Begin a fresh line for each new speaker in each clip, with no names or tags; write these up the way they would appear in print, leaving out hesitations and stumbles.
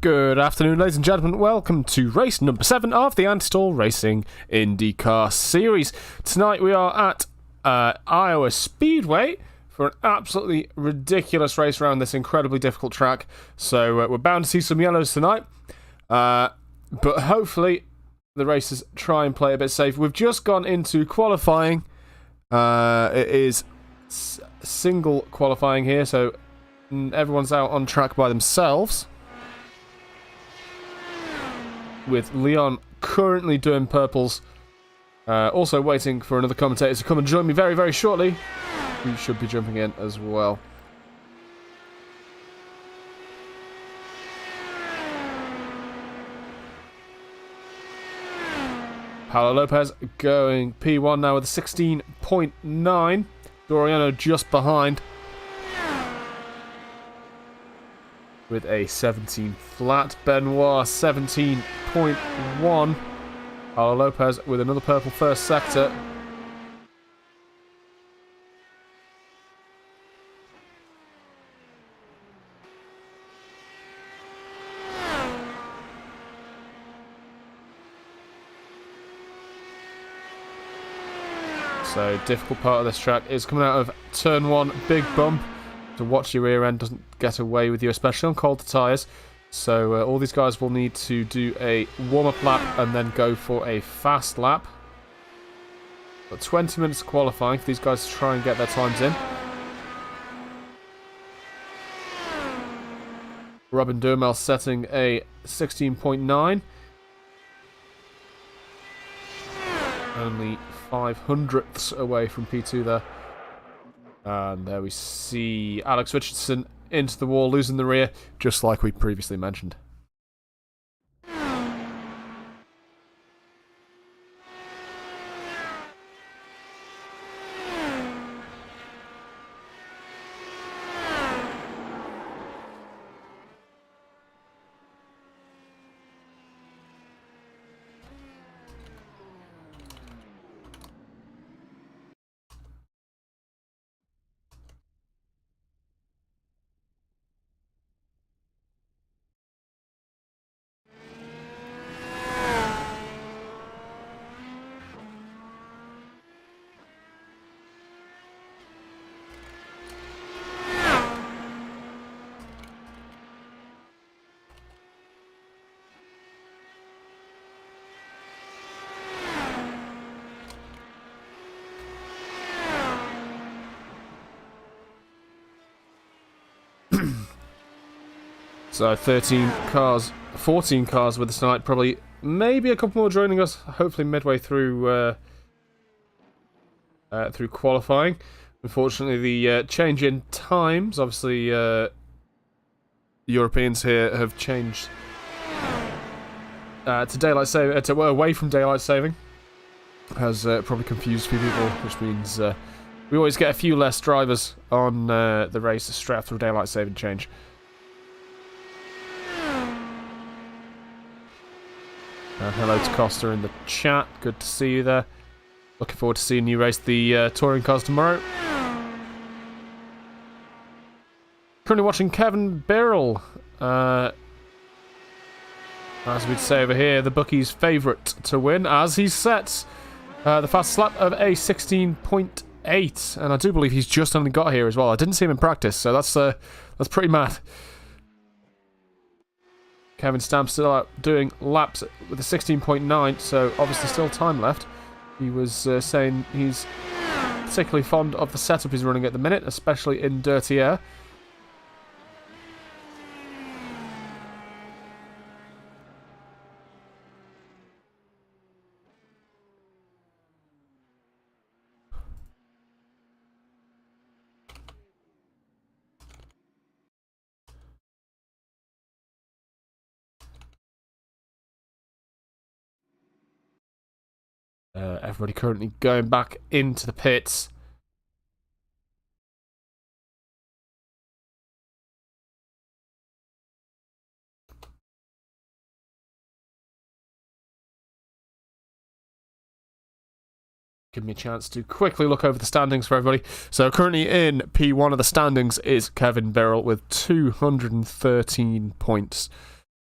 Good afternoon, ladies and gentlemen. Welcome to race number 7 of the Anti-Stall Racing IndyCar series. Tonight we are at Iowa Speedway for an absolutely ridiculous race around this incredibly difficult track. So we're bound to see some yellows tonight. But hopefully the racers try and play a bit safe. We've just gone into qualifying. It is single qualifying here, so everyone's out on track by themselves, with Leon currently doing purples. Also waiting for another commentator to come and join me very, very shortly. Who should be jumping in as well. Paulo Lopez going P1 now with a 16.9. Doriano just behind with a 17 flat. Benoit 17.1. Paulo Lopez with another purple first sector. So, difficult part of this track is coming out of turn 1, big bump. To watch your rear end doesn't get away with you, especially on colder tyres. So all these guys will need to do a warm-up lap and then go for a fast lap. Got 20 minutes of qualifying for these guys to try and get their times in. Robin Durmel setting a 16.9. Only 500ths away from P2 there. And there we see Alex Richardson into the wall, losing the rear, just like we previously mentioned. So 13 cars, 14 cars with us tonight, probably maybe a couple more joining us, hopefully midway through through qualifying. Unfortunately, the change in times, obviously, Europeans here have changed to daylight saving, away from daylight saving, has probably confused a few people, which means we always get a few less drivers on the race straight after a daylight saving change. Hello to Costa in the chat. Good to see you there. Looking forward to seeing you race the touring cars tomorrow. Currently watching Kevin Birrell. As we'd say over here, the bookie's favourite to win, as he sets the fastest lap of a 16.8, and I do believe he's just only got here as well. I didn't see him in practice, so that's pretty mad. Kevin Stamp's still out doing laps with a 16.9, so obviously still time left. He was saying he's particularly fond of the setup he's running at the minute, especially in dirty air. Everybody currently going back into the pits. Give me a chance to quickly look over the standings for everybody. So currently in P1 of the standings is Kevin Birrell with 213 points.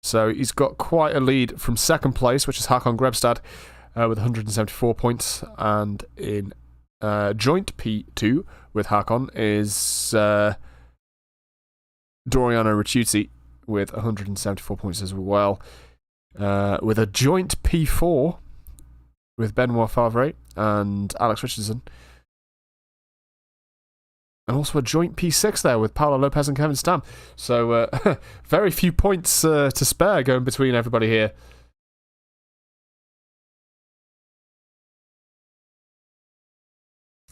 So he's got quite a lead from second place, which is Håkon Grebstad, with 174 points, and in joint P2 with Håkon is Doriano Ricciuti with 174 points as well, with a joint P4 with Benoit Favre and Alex Richardson, and also a joint P6 there with Paulo Lopez and Kevin Stamp. So very few points to spare going between everybody here.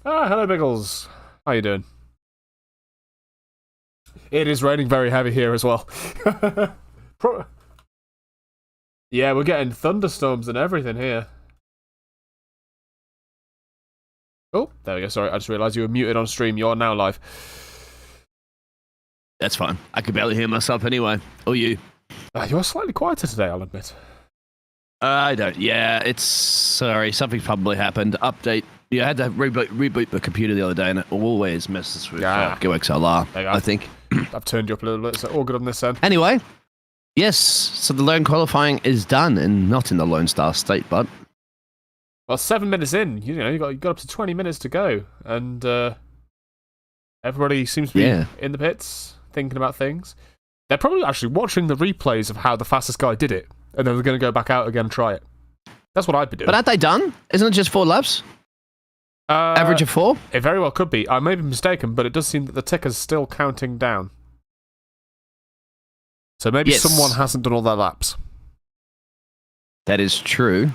Hello Biggles. How you doing? It is raining very heavy here as well. Yeah, we're getting thunderstorms and everything here. Oh, there we go. Sorry, I just realised you were muted on stream. You are now live.
That's fine. I could barely hear myself anyway. Or you.
You are slightly quieter today, I'll admit. I
don't. Yeah, it's... Sorry, something's probably happened. Update. Yeah, I had to reboot the computer the other day, and it always messes with GoXLR, I think.
I've turned you up a little bit, so all good on this end.
Anyway, yes, so the lone qualifying is done, and not in the Lone Star State, but...
Well, 7 minutes in, you got up to 20 minutes to go, and everybody seems to be in the pits, thinking about things. They're probably actually watching the replays of how the fastest guy did it, and then they're going to go back out again and try it. That's what I'd be doing.
But aren't they done? Isn't it just 4 laps? Average of 4?
It very well could be. I may be mistaken, but it does seem that the ticker's still counting down. So maybe someone hasn't done all their laps.
That is true.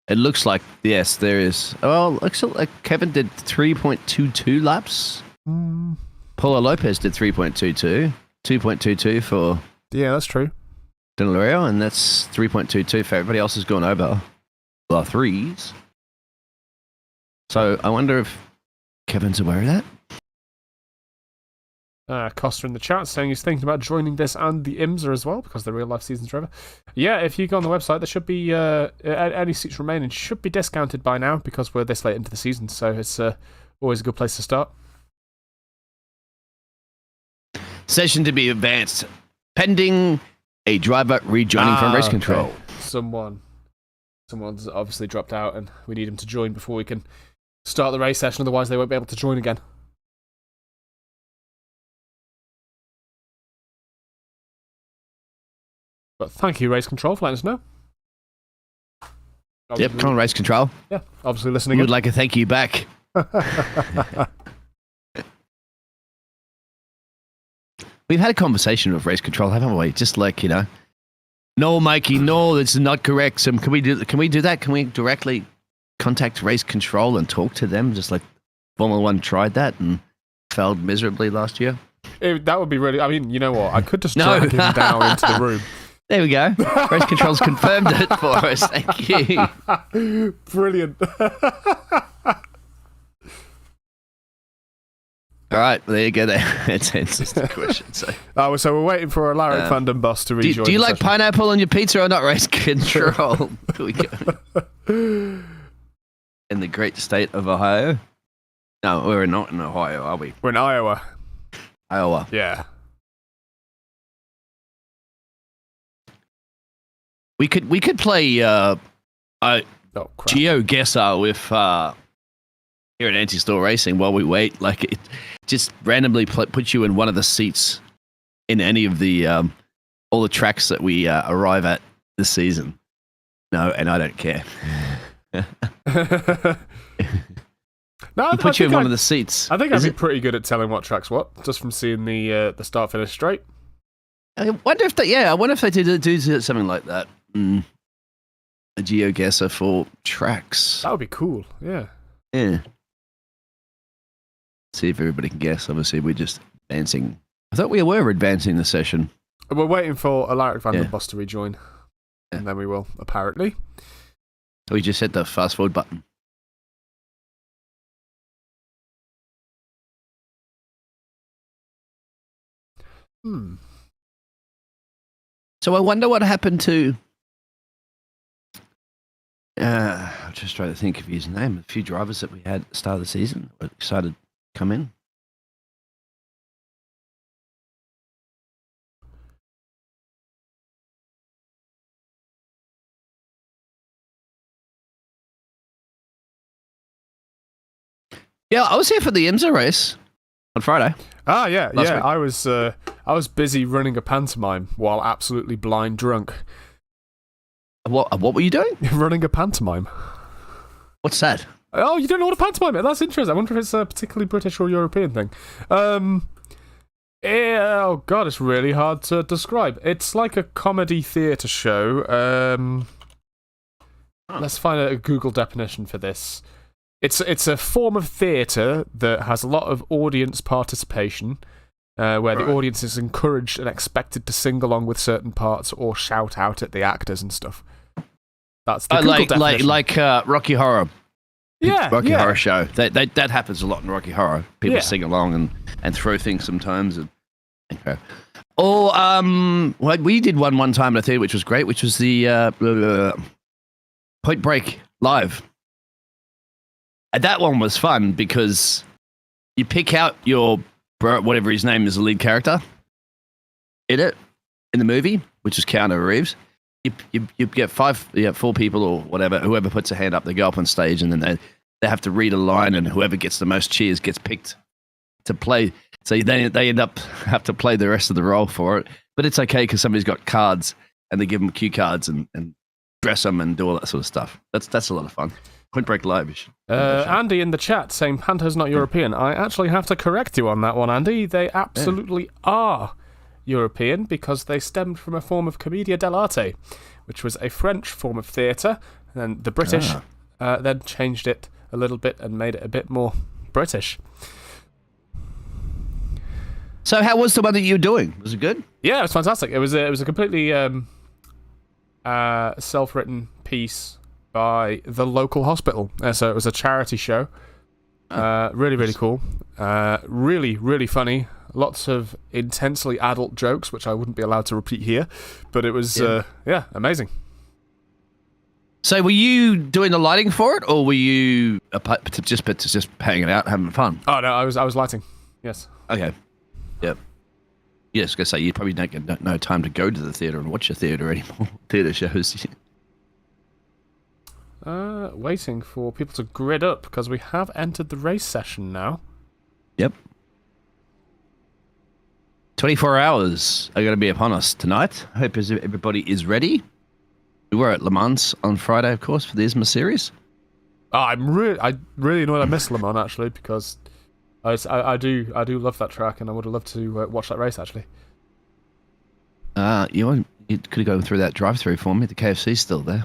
It looks like, yes, there is. Well, looks like Kevin did 3.22 laps. Paulo Lopez did 3.22. 2.22 for...
Yeah, that's true.
Delario, and that's 3.22 for everybody else has gone over. Well, 3s. So I wonder if Kevin's aware of
that. Costa in the chat saying he's thinking about joining this and the IMSA as well, because the real life season's over. Yeah, if you go on the website, there should be any seats remaining should be discounted by now, because we're this late into the season, so it's always a good place to start.
Session to be advanced, pending a driver rejoining from race control.
Okay. Someone's obviously dropped out, and we need him to join before we can start the race session, otherwise they won't be able to join again. But thank you, Race Control, for letting us know.
Obviously, come on, Race Control.
Yeah, obviously listening.
We would like a thank you back. We've had a conversation with Race Control, haven't we? Just like, no, Mikey, no, this is not correct. Can we do that? Can we directly contact race control and talk to them, just like Formula One tried that and failed miserably last year?
That would be really... I mean, you know what? I could just drag him down into the room.
There we go. Race control's confirmed it for us. Thank you.
Brilliant.
All right, well, there you go. It answers the question. So
we're waiting for Alaric van den Bos to rejoin.
Do you like pineapple on your pizza or not? Race control. Here we go. In the great state of Ohio. No, we're not in Ohio, are we?
We're in Iowa.
Iowa.
Yeah.
We could play GeoGuessr with here at Anti-Store Racing while we wait. Like it just randomly puts you in one of the seats in any of the all the tracks that we arrive at this season. No, and I don't care.
No,
put you in one of the seats.
I think I'd be pretty good at telling what track's what, just from seeing the start finish straight.
I wonder if they do something like that. A GeoGuessr for tracks.
That would be cool. Yeah.
Yeah. See if everybody can guess. Obviously, we're just advancing. I thought we were advancing the session.
We're waiting for Alaric van den Bos to rejoin, and then we will, apparently.
We just hit the fast forward button. So I wonder what happened to... I'm just trying to think of his name. A few drivers that we had at the start of the season were excited to come in. Yeah, I was here for the IMSA race on Friday.
Ah, yeah.
Week.
I was busy running a pantomime while absolutely blind drunk.
What were you doing?
Running a pantomime.
What's that?
Oh, you don't know what a pantomime is? That's interesting. I wonder if it's a particularly British or European thing. Oh, God, it's really hard to describe. It's like a comedy theatre show. Let's find a Google definition for this. It's a form of theatre that has a lot of audience participation, where the audience is encouraged and expected to sing along with certain parts or shout out at the actors and stuff. That's the Google definition.
Like Rocky Horror.
Yeah,
Rocky Horror Show. That happens a lot in Rocky Horror. People sing along and throw things sometimes. We did one time at the theatre, which was great, which was the Point Break Live. And that one was fun because you pick out your whatever his name is, the lead character in the movie, which is Keanu Reeves. You get four people or whatever, whoever puts a hand up, they go up on stage, and then they have to read a line, and whoever gets the most cheers gets picked to play. So they end up have to play the rest of the role for it. But it's okay because somebody's got cards, and they give them cue cards and dress them and do all that sort of stuff. That's a lot of fun. Point Break Live.
Andy in the chat saying Panto's not European. I actually have to correct you on that one, Andy. They absolutely are European because they stemmed from a form of commedia dell'arte, which was a French form of theatre, and the British then changed it a little bit and made it a bit more British.
So how was the one that you were doing? Was it good?
Yeah, it was fantastic. It was a completely self-written piece by the local hospital. So it was a charity show. Really, really cool. Really, really funny. Lots of intensely adult jokes, which I wouldn't be allowed to repeat here. But it was, amazing.
So were you doing the lighting for it, or were you just hanging out, having fun?
Oh, no, I was lighting. Yes.
Okay. Yep. Yeah, I was going to say, you probably don't get no time to go to the theatre and watch a theatre anymore. Theatre shows.
Waiting for people to grid up because we have entered the race session now.
Yep. 24 hours are going to be upon us tonight. I hope everybody is ready. We were at Le Mans on Friday, of course, for the ISMA series.
I really annoyed I missed Le Mans actually because I do love that track and I would have loved to watch that race actually.
You could have gone through that drive-through for me. The KFC's still there.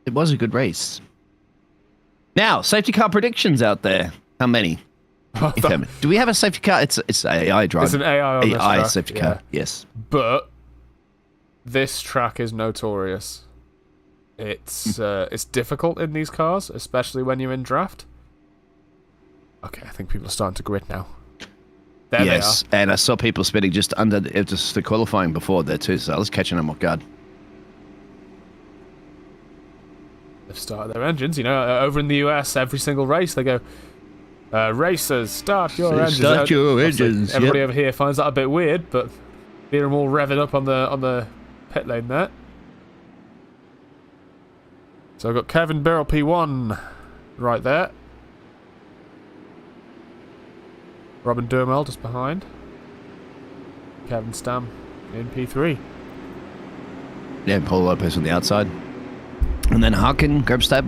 It was a good race. Now, safety car predictions out there. How many? Do we have a safety car? It's AI drive.
It's an AI on this
AI
track,
safety car. Yes.
But this track is notorious. It's difficult in these cars, especially when you're in draft. Okay, I think people are starting to grid now. There they are.
And I saw people spinning just under just the qualifying before there too, so I was catching them off guard.
They've started their engines. You know, over in the US, every single race they go, racers, start your engines.
Start your engines.
Everybody over here finds that a bit weird, but hear them all revving up on the pit lane there. So I've got Kevin Birrell P1 right there. Robin Durmel just behind. Kevin Stam in P3.
Yeah, Paul Lopez on the outside. And then Harkin, Grebstab,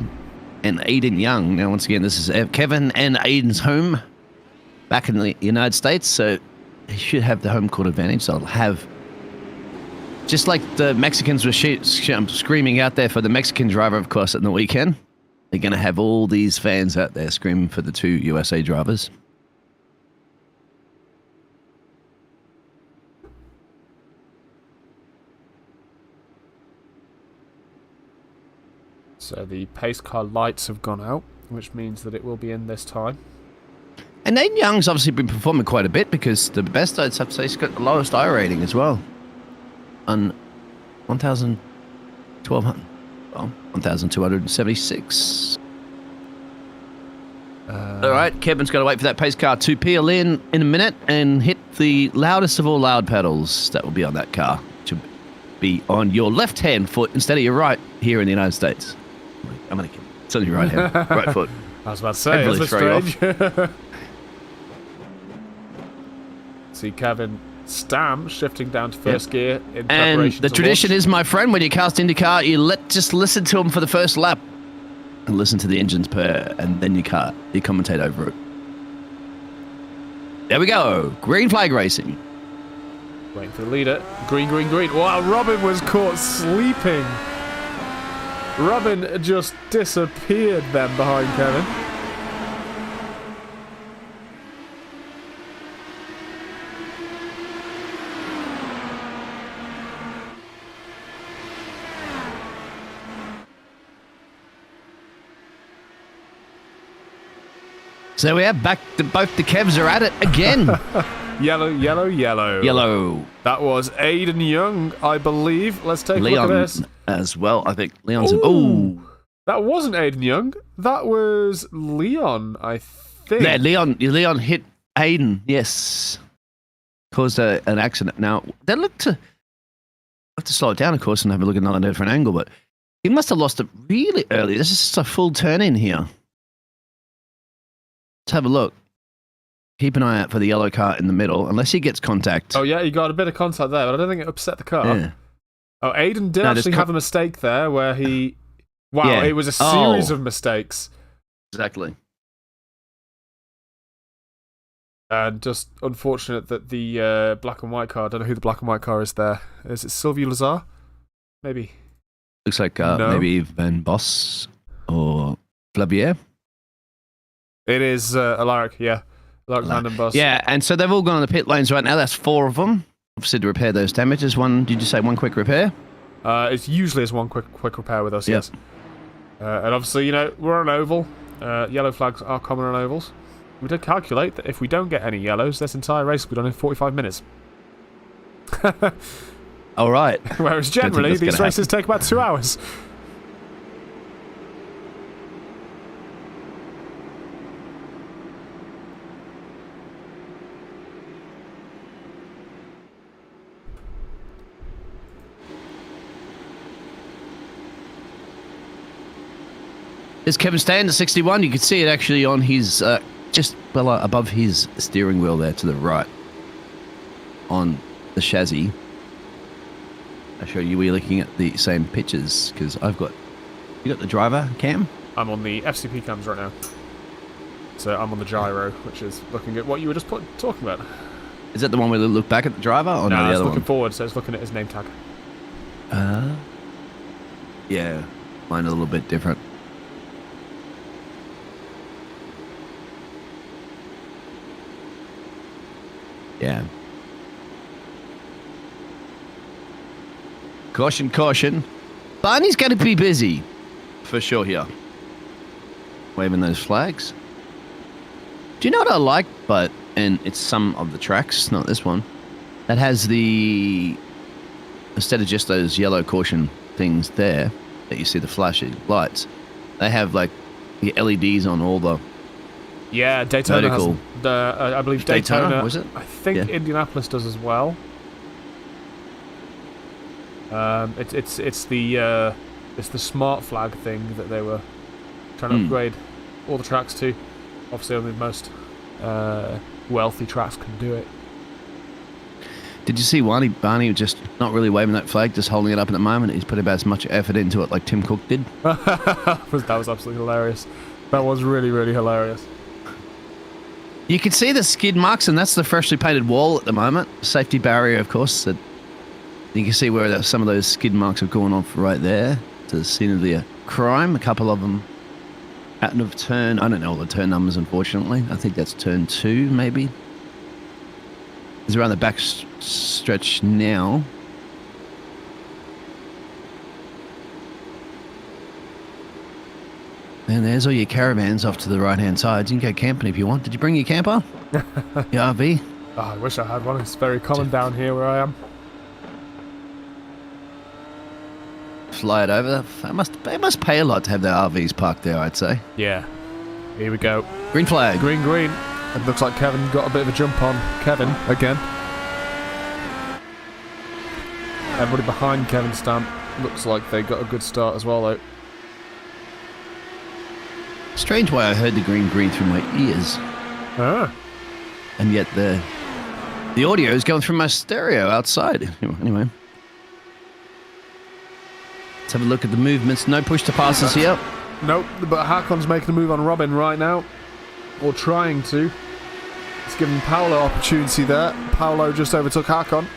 and Aiden Young. Now, once again, this is Kevin and Aiden's home back in the United States, so he should have the home court advantage. So I'll have, just like the Mexicans were screaming out there for the Mexican driver, of course, at the weekend, they're going to have all these fans out there screaming for the two USA drivers.
So the pace car lights have gone out, which means that it will be in this time.
And Aiden Young's obviously been performing quite a bit because the best, I'd have to say, he's got the lowest I rating as well. On 1,276. All right, Kevin's got to wait for that pace car to peel in a minute and hit the loudest of all loud pedals that will be on that car to be on your left-hand foot instead of your right here in the United States. I'm going to it's on your right hand, right foot.
I was about to say, that's strange. See Kevin Stam shifting down to first gear in preparation.
And the tradition is, my friend, when you cast IndyCar, you just listen to them for the first lap and listen to the engines purr, and then you commentate over it. There we go. Green flag racing.
Waiting for the leader. Green, green, green. Wow, Robin was caught sleeping. Robin just disappeared then behind Kevin.
So we have both the Kevs are at it again.
Yellow, yellow, yellow.
Yellow.
That was Aiden Young, I believe. Let's take a look at this.
As well, I think Leon's... Oh!
That wasn't Aiden Young. That was Leon, I think.
Yeah, Leon hit Aiden, yes. Caused an accident. Now, they look to... I have to slow it down, of course, and have a look at another different angle, but he must have lost it really early. This is just a full turn in here. Let's have a look. Keep an eye out for the yellow car in the middle, unless he gets contact.
Oh, yeah, he got a bit of contact there, but I don't think it upset the car.
Yeah.
Oh, Aiden did actually have a mistake there where he... Wow,
Yeah.
It was a series of mistakes.
Exactly.
And just unfortunate that the black and white car, I don't know who the black and white car is there. Is it Sylvie Lazar? Maybe.
Looks like
No.
maybe Van Boss or Flavier.
It is Alaric, yeah. Alaric Van Bus.
Yeah, and so they've all gone on the pit lanes right now. That's 4 of them. Obviously to repair those damages. Did you say one quick repair?
It's usually one quick repair with us, yes. And obviously, you know, we're on oval. Yellow flags are common on ovals. We did calculate that if we don't get any yellows, this entire race will be done in 45 minutes.
All right.
Whereas generally, these races take about 2 hours.
There's Kevin Stan, the 61. You can see it actually on his, just well above his steering wheel there to the right on the chassis. I'll show you, we're looking at the same pictures because you got the driver cam?
I'm on the FCP cams right now. So I'm on the gyro, which is looking at what you were just talking about.
Is that the one where they look back at the driver? Or
no,
the
it's
other
looking
one?
forward, so it's looking at his name tag.
Yeah. line a little bit different. Yeah. Caution, caution. Barney's going to be busy. For sure here. Waving those flags. Do you know what I like? And it's some of the tracks, not this one, that has the... Instead of just those yellow caution things there, that you see the flashing lights, they have like the LEDs on all the...
Yeah, Daytona
vertical.
has I believe Daytona
was it?
I think Indianapolis does as well. It's the smart flag thing that they were trying to upgrade all the tracks to. Obviously, only the most wealthy tracks can do it.
Did you see Barney just not really waving that flag, just holding it up at the moment? He's put about as much effort into it like Tim Cook did.
That was absolutely hilarious. That was really, really hilarious.
You can see the skid marks, and that's the freshly painted wall at the moment. Safety barrier, of course. That you can see where some of those skid marks have gone off right there to the scene of the crime. A couple of them out of turn. I don't know all the turn numbers, unfortunately. I think that's turn 2, maybe. He's around the back stretch now. And there's all your caravans off to the right-hand side. You can go camping if you want. Did you bring your camper? Your RV?
Oh, I wish I had one. It's very common down here where I am.
Fly it over. They must pay a lot to have their RVs parked there, I'd say.
Yeah. Here we go.
Green flag.
Green, green. It looks like Kevin got a bit of a jump on Kevin again. Everybody behind Kevin Stamp looks like they got a good start as well, though.
Strange way I heard the green through my ears.
Ah.
And yet the audio is going through my stereo outside. Anyway. Let's have a look at the movements. No push to passes here.
Nope, but Hakon's making a move on Robin right now. Or trying to. It's giving Paolo opportunity there. Paolo just overtook Hakon.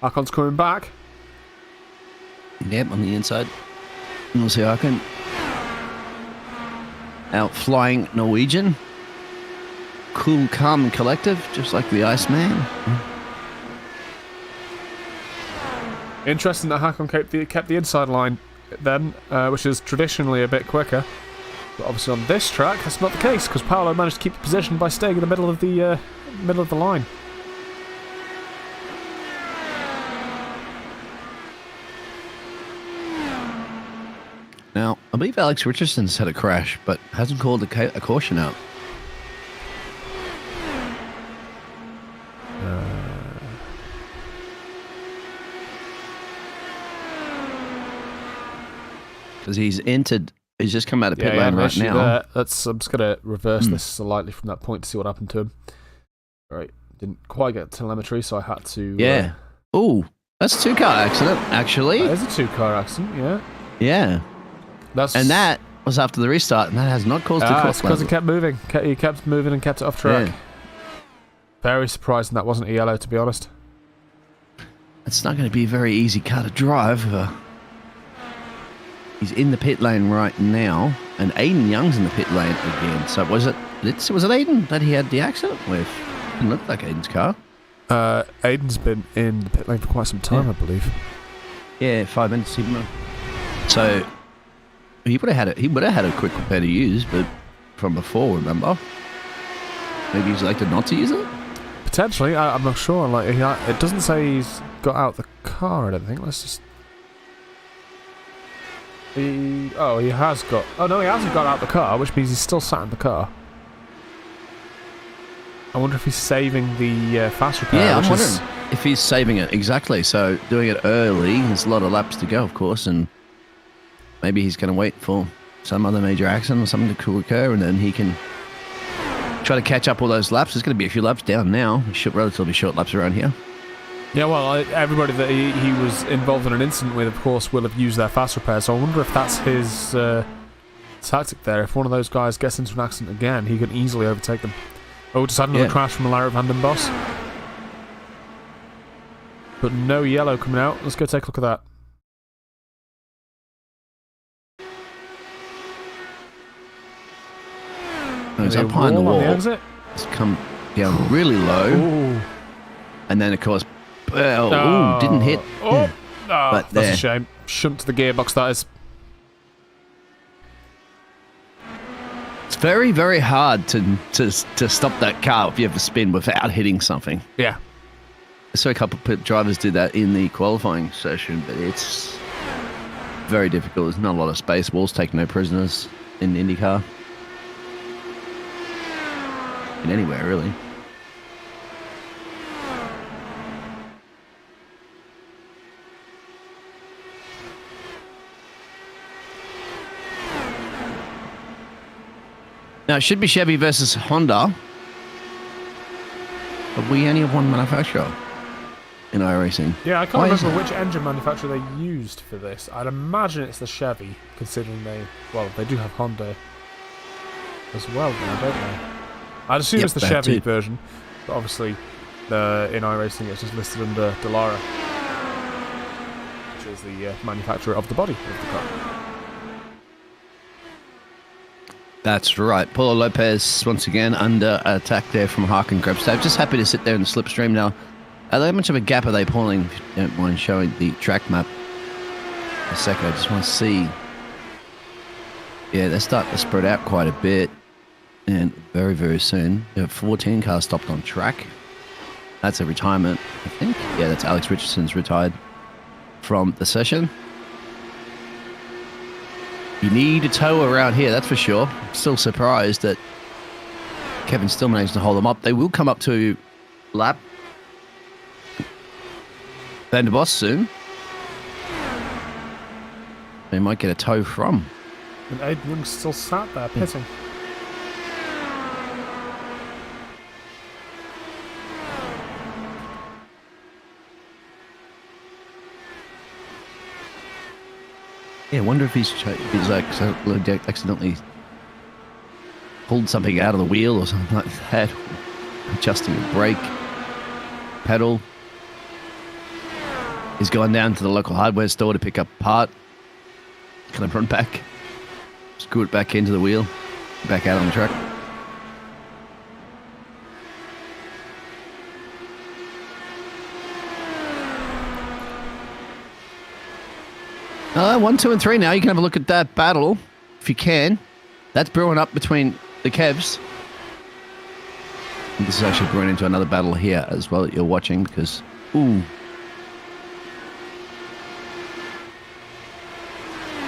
Hakon's coming back.
Yep, on the inside. And we'll see Hakon. Out flying Norwegian. Cool, calm, and collective, just like the Iceman.
Interesting that Hakon kept the inside line then, which is traditionally a bit quicker. But obviously on this track, that's not the case, because Paolo managed to keep the position by staying in the middle of the line.
Now, I believe Alex Richardson's had a crash, but hasn't called a caution out. Because he's just come out of pit lane right now.
I'm just going to reverse this slightly from that point to see what happened to him. Right, didn't quite get telemetry, so I had to...
Yeah. Oh, that's a 2-car accident, actually.
That is a 2-car accident, yeah.
Yeah. And that was after the restart, and that has not caused a caution.
It's because he kept moving. He kept moving and kept it off track. Yeah. Very surprising that wasn't a yellow, to be honest.
It's not going to be a very easy car to drive. He's in the pit lane right now, and Aiden Young's in the pit lane again. So was it Aiden that he had the accident with? Didn't look like Aiden's car.
Aiden's been in the pit lane for quite some time, I believe.
Yeah, 5 minutes even. So he would have had a quick repair to use, but from before, remember? Maybe he's elected not to use it. Potentially,
I'm not sure. Like it doesn't say he's got out the car. I don't think. Let's just. He has got. Oh no, he hasn't got out the car, which means he's still sat in the car. I wonder if he's saving the fast repair.
Yeah, I'm wondering if he's saving it exactly. So doing it early, there's a lot of laps to go, of course, and maybe he's going to wait for some other major accident or something to occur, and then he can try to catch up all those laps. There's going to be a few laps down now. Relatively short laps around here.
Yeah, well, everybody that he was involved in an incident with, of course, will have used their fast repair, so I wonder if that's his tactic there. If one of those guys gets into an accident again, he can easily overtake them. Oh, just had another crash from Larry van den Bos. But no yellow coming out. Let's go take a look at that.
It was up high on the wall.
On the exit.
It's come down really low.
Ooh.
And then, of course, didn't hit.
Oh,
But
that's a shame. Shunt to the gearbox, that is.
It's very, very hard to stop that car if you have a spin without hitting something.
Yeah.
So a couple of drivers did that in the qualifying session, but it's very difficult. There's not a lot of space. Walls take no prisoners in IndyCar. In anywhere, really. Now, it should be Chevy versus Honda. But we only have one manufacturer in iRacing.
Yeah, I can't remember which engine manufacturer they used for this. I'd imagine it's the Chevy, considering they do have Honda as well now, don't they? I'd assume it's the Chevy version, but obviously in iRacing it's just listed under Dallara, which is the manufacturer of the body of the car.
That's right. Paulo Lopez once again under attack there from Hark and Grabstaff. Just happy to sit there in the slipstream now. How much of a gap are they pulling? If you don't mind showing the track map a second. I just want to see. Yeah, they're starting to spread out quite a bit. And very, very soon, there are 14 cars stopped on track. That's a retirement, I think. Yeah, that's Alex Richardson's retired from the session. You need a tow around here, that's for sure. I'm still surprised that Kevin still managed to hold them up. They will come up to lap Van der Bos soon. They might get a tow from.
And Aidman's still sat there pitting.
Yeah, I wonder if he's like accidentally pulled something out of the wheel or something like that. Adjusting a brake pedal. He's gone down to the local hardware store to pick up a part. Kind of run back, screw it back into the wheel, back out on the track. 1, 2, and 3 now. You can have a look at that battle, if you can. That's brewing up between the Kevs. And this is actually brewing into another battle here as well that you're watching because, ooh.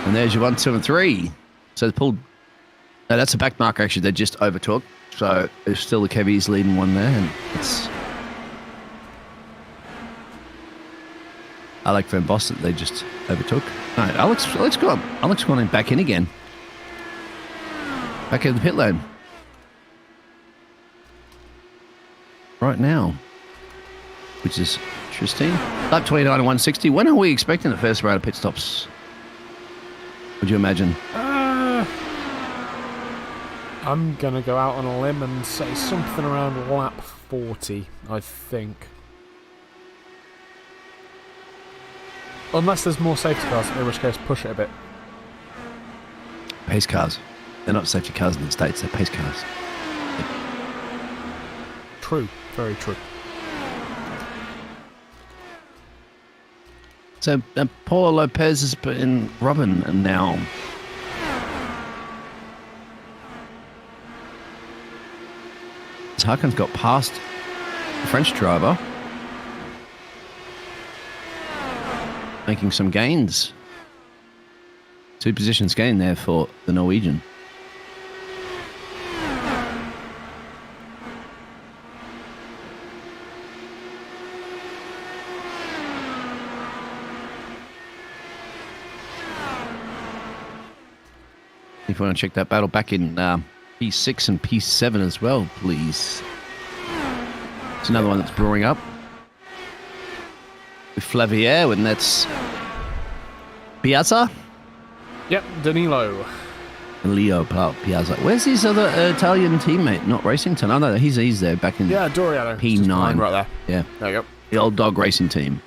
And there's your 1, 2, and 3. So they pulled. No, that's a back marker actually. They just overtook. So there's still the Kevies leading one there, and it's. I like Van Bos that they just overtook. No, Alex gone back in again. Back in the pit lane. Right now. Which is interesting. Lap 29 and 160. When are we expecting the first round of pit stops? Would you imagine?
I'm going to go out on a limb and say something around lap 40, I think. Unless there's more safety cars, in which case push it a bit.
Pace cars. They're not safety cars in the States, they're pace cars.
True, very true.
So Paulo Lopez has put in Robin now. Tarkin's got past the French driver. Making some gains. 2 positions gain there for the Norwegian. If you want to check that battle back in P6 and P7 as well, please. It's another one that's brewing up. With Flavier, and that's Piazza?
Yep, Danilo.
Leo Piazza. Where's his other Italian teammate? Not Racington. Oh, no, he's there back in
Doriano.
P9.
Right there.
Yeah.
There you go.
The old dog racing team.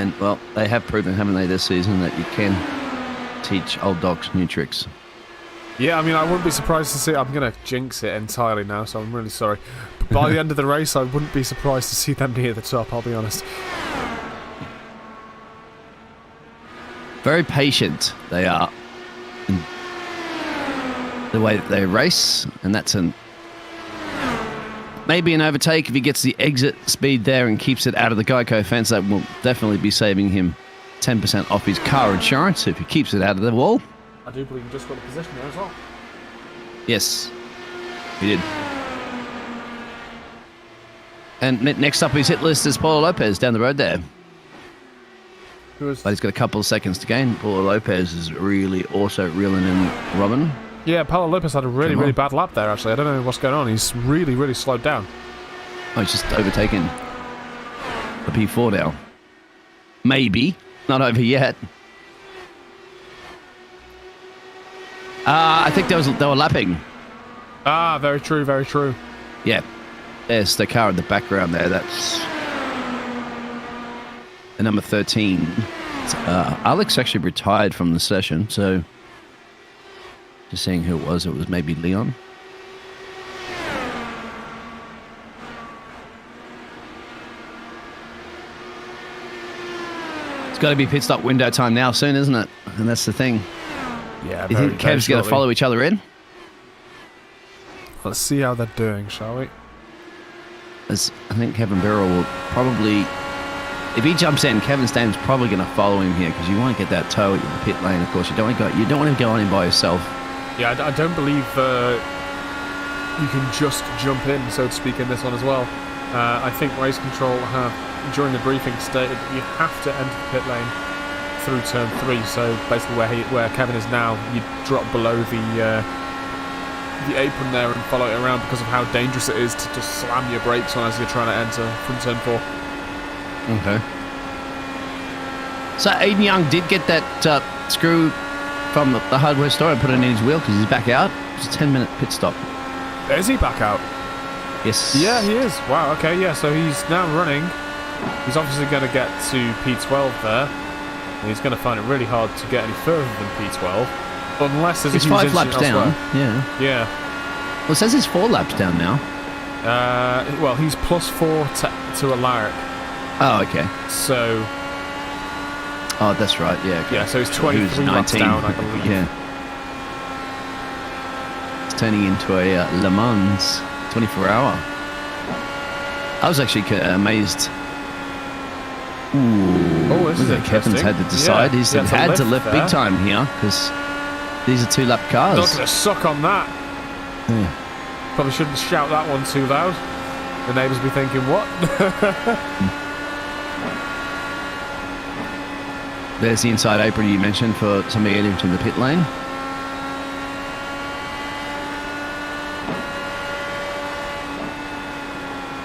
And, well, they have proven, haven't they, this season, that you can teach old dogs new tricks.
Yeah, I mean, I wouldn't be surprised to see... I'm going to jinx it entirely now, so I'm really sorry. But by the end of the race, I wouldn't be surprised to see them near the top, I'll be honest.
Very patient they are in the way that they race, and that's maybe an overtake if he gets the exit speed there and keeps it out of the Geico fence. That will definitely be saving him 10% off his car insurance if he keeps it out of the wall.
I do believe he just got a position there as well.
Yes, he did. And next up his hit list is Paulo Lopez down the road there. But he's got a couple of seconds to gain. Paulo Lopez is really also reeling in Robin.
Yeah, Paulo Lopez had a really bad lap there, actually. I don't know what's going on. He's really slowed down.
Oh, he's just overtaken the P4 now. Maybe. Not over yet. I think they were lapping.
Ah, very true, very true.
Yeah. There's the car in the background there. That's the number 13. Alex actually retired from the session, so just seeing who it was maybe Leon. It's got to be pit stop window time now soon, isn't it? And that's the thing.
Yeah,
you think Kev's going to follow each other in?
Let's see how they're doing, shall we?
I think Kevin Birrell will probably... If he jumps in, Kevin Stam's probably going to follow him here because you want to get that toe at the pit lane. Of course, you don't want to go on him by yourself.
Yeah, I don't believe you can just jump in, so to speak, in this one as well. I think Race Control have, during the briefing, stated you have to enter the pit lane through turn 3. So basically, where Kevin is now, you drop below the apron there and follow it around because of how dangerous it is to just slam your brakes on as you're trying to enter from turn 4.
Okay. So Aiden Young did get that screw from the hardware store and put it in his wheel because he's back out. It's a 10-minute pit stop.
Is he back out?
Yes.
Yeah, he is. Wow, okay, yeah, so he's now running. He's obviously going to get to P12 there. And he's going to find it really hard to get any further than P12. Unless there's a huge
5 laps
elsewhere.
down. Yeah. Well, it says he's 4 laps down now.
Well, he's plus 4 to Alaric.
Oh, okay.
So...
Oh, that's right, yeah. Okay.
Yeah, so he's 23 laps down, I believe.
Yeah. It's turning into a Le Mans 24-hour. I was actually amazed. Ooh,
oh, this is interesting.
Kevin's had to decide.
Yeah,
He's had to lift big time here because these are 2-lap cars.
Not going to suck on that.
Yeah.
Probably shouldn't shout that one too loud. The neighbours will be thinking, what?
There's the inside apron you mentioned for somebody getting into the pit lane.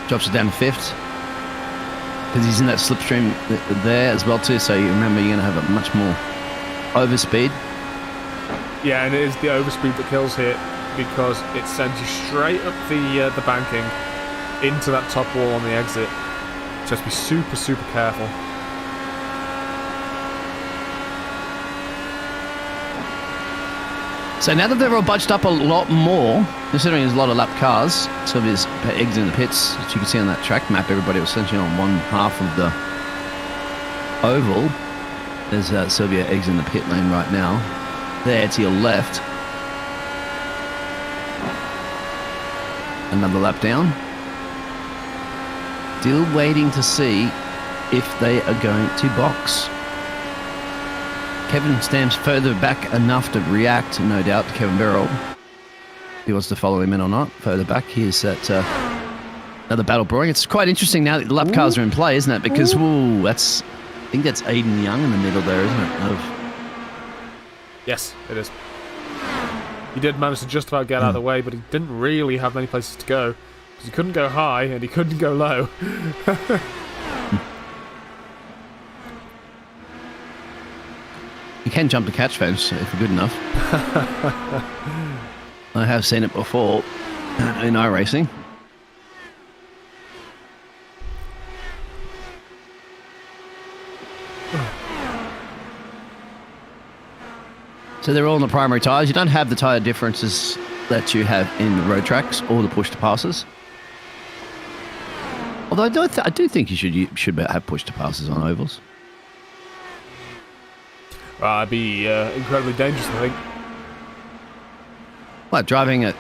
Drops it down to 5th. Because he's in that slipstream there as well too, so you remember you're going to have a much more overspeed.
Yeah, and it is the overspeed that kills here because it sends you straight up the banking into that top wall on the exit. Just be super careful.
So now that they're all bunched up a lot more, considering there's a lot of lap cars, so there's exiting the pits, as you can see on that track map, everybody was essentially on one half of the oval. There's Sylvia exiting the pit lane right now. There to your left. Another lap down. Still waiting to see if they are going to box. Kevin Stam's further back enough to react, no doubt, to Kevin Birrell. He wants to follow him in or not. Further back, here's that another battle brewing. It's quite interesting now that the lap cars are in play, isn't it? Because, I think that's Aiden Young in the middle there, isn't it?
Yes, it is. He did manage to just about get out of the way, but he didn't really have many places to go. Because he couldn't go high, and he couldn't go low.
You can jump the catch fence if you're good enough. I have seen it before in iRacing. So they're all on the primary tyres. You don't have the tyre differences that you have in the road tracks or the push-to-passes. Although I do think you should have push-to-passes on ovals.
It'd be incredibly dangerous, I think.
What, driving at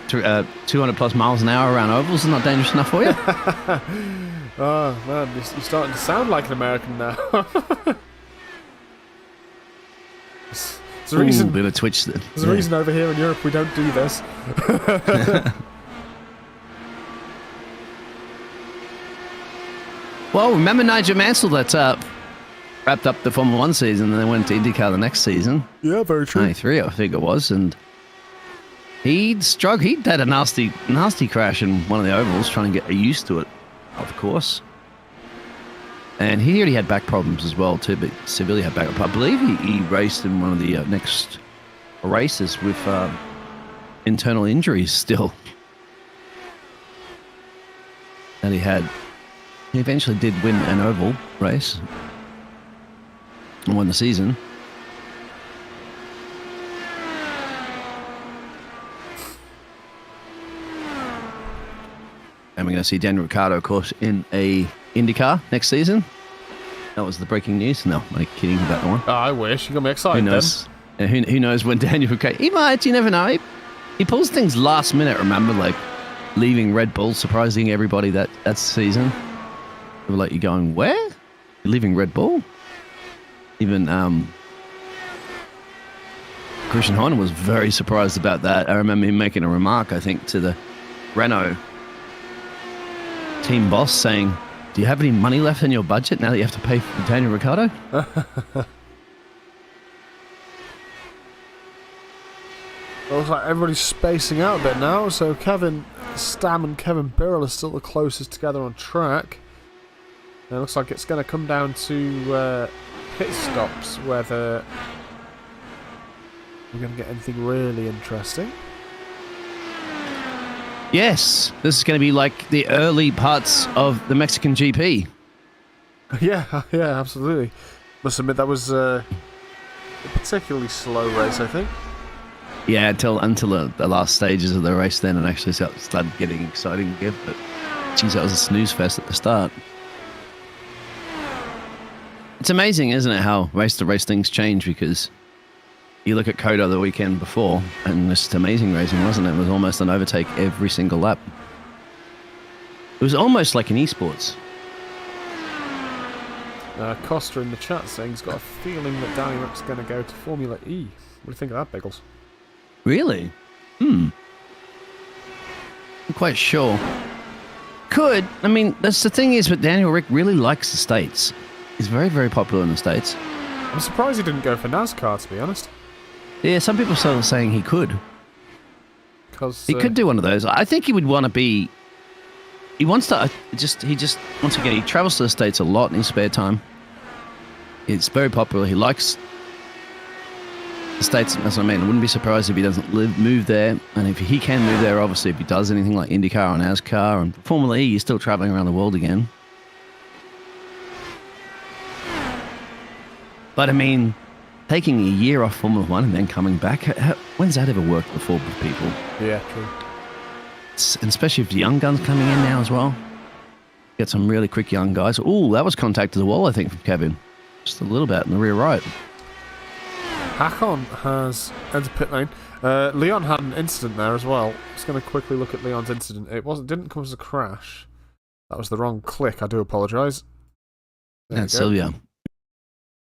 200 plus miles an hour around ovals is not dangerous enough for you?
Oh, man, you're starting to sound like an American now. There's a reason,
bit of twitch then.
There's a reason over here in Europe we don't do this.
Well, remember Nigel Mansell that wrapped up the Formula 1 season and then went to IndyCar the next season?
Yeah, very true.
93, I think it was, and he'd had a nasty crash in one of the ovals, trying to get used to it, of course. And he already had back problems as well, too, but severely had back. I believe he raced in one of the next races with internal injuries still. And he eventually did win an oval race and won the season. And we're going to see Daniel Ricciardo, of course, in a IndyCar next season. That was the breaking news. No, I'm kidding about that one.
Oh, I wish. You got me excited.
Who knows? Who knows when Daniel Ricciardo... He might. You never know. He pulls things last minute, remember? Like leaving Red Bull, surprising everybody that season. They were like, you going, where? You're leaving Red Bull? Even Christian Horner was very surprised about that. I remember him making a remark, I think, to the Renault team boss saying, do you have any money left in your budget now that you have to pay for Daniel Ricciardo?
Looks like everybody's spacing out a bit now, so Kevin Stam and Kevin Birrell are still the closest together on track. And it looks like it's going to come down to pit stops, whether we're going to get anything really interesting.
Yes, this is going to be like the early parts of the Mexican GP.
Yeah, absolutely. Must admit that was a particularly slow race, I think.
Yeah, until the last stages of the race then, and actually started getting exciting again. But geez, that was a snooze fest at the start. It's amazing, isn't it, how race-to-race things change, because you look at Coda the weekend before, and it's amazing racing, wasn't it? It was almost an overtake every single lap. It was almost like an esports.
Costa in the chat saying he's got a feeling that Danny Rick's going to go to Formula E. What do you think of that, Biggles?
Really? I'm quite sure. Could. I mean, that's the thing is, but Daniel Rick really likes the States. He's very, very popular in the States.
I'm surprised he didn't go for NASCAR, to be honest.
Yeah, some people are saying he could.
Because
he could do one of those. I think he would want to be... He wants to... Once again, he travels to the States a lot in his spare time. It's very popular. He likes the States. That's what I mean. I wouldn't be surprised if he doesn't move there. And if he can move there, obviously, if he does anything like IndyCar or NASCAR and Formula E, he's still traveling around the world again. But I mean, taking a year off Formula 1 and then coming back, when's that ever worked before with people?
Yeah, true.
And especially if the young guns coming in now as well. Get some really quick young guys. Ooh, that was contact to the wall, I think, from Kevin. Just a little bit in the rear right.
Hakon has entered pit lane. Leon had an incident there as well. Just going to quickly look at Leon's incident. Didn't come as a crash. That was the wrong click. I do apologise.
That's Sylvia.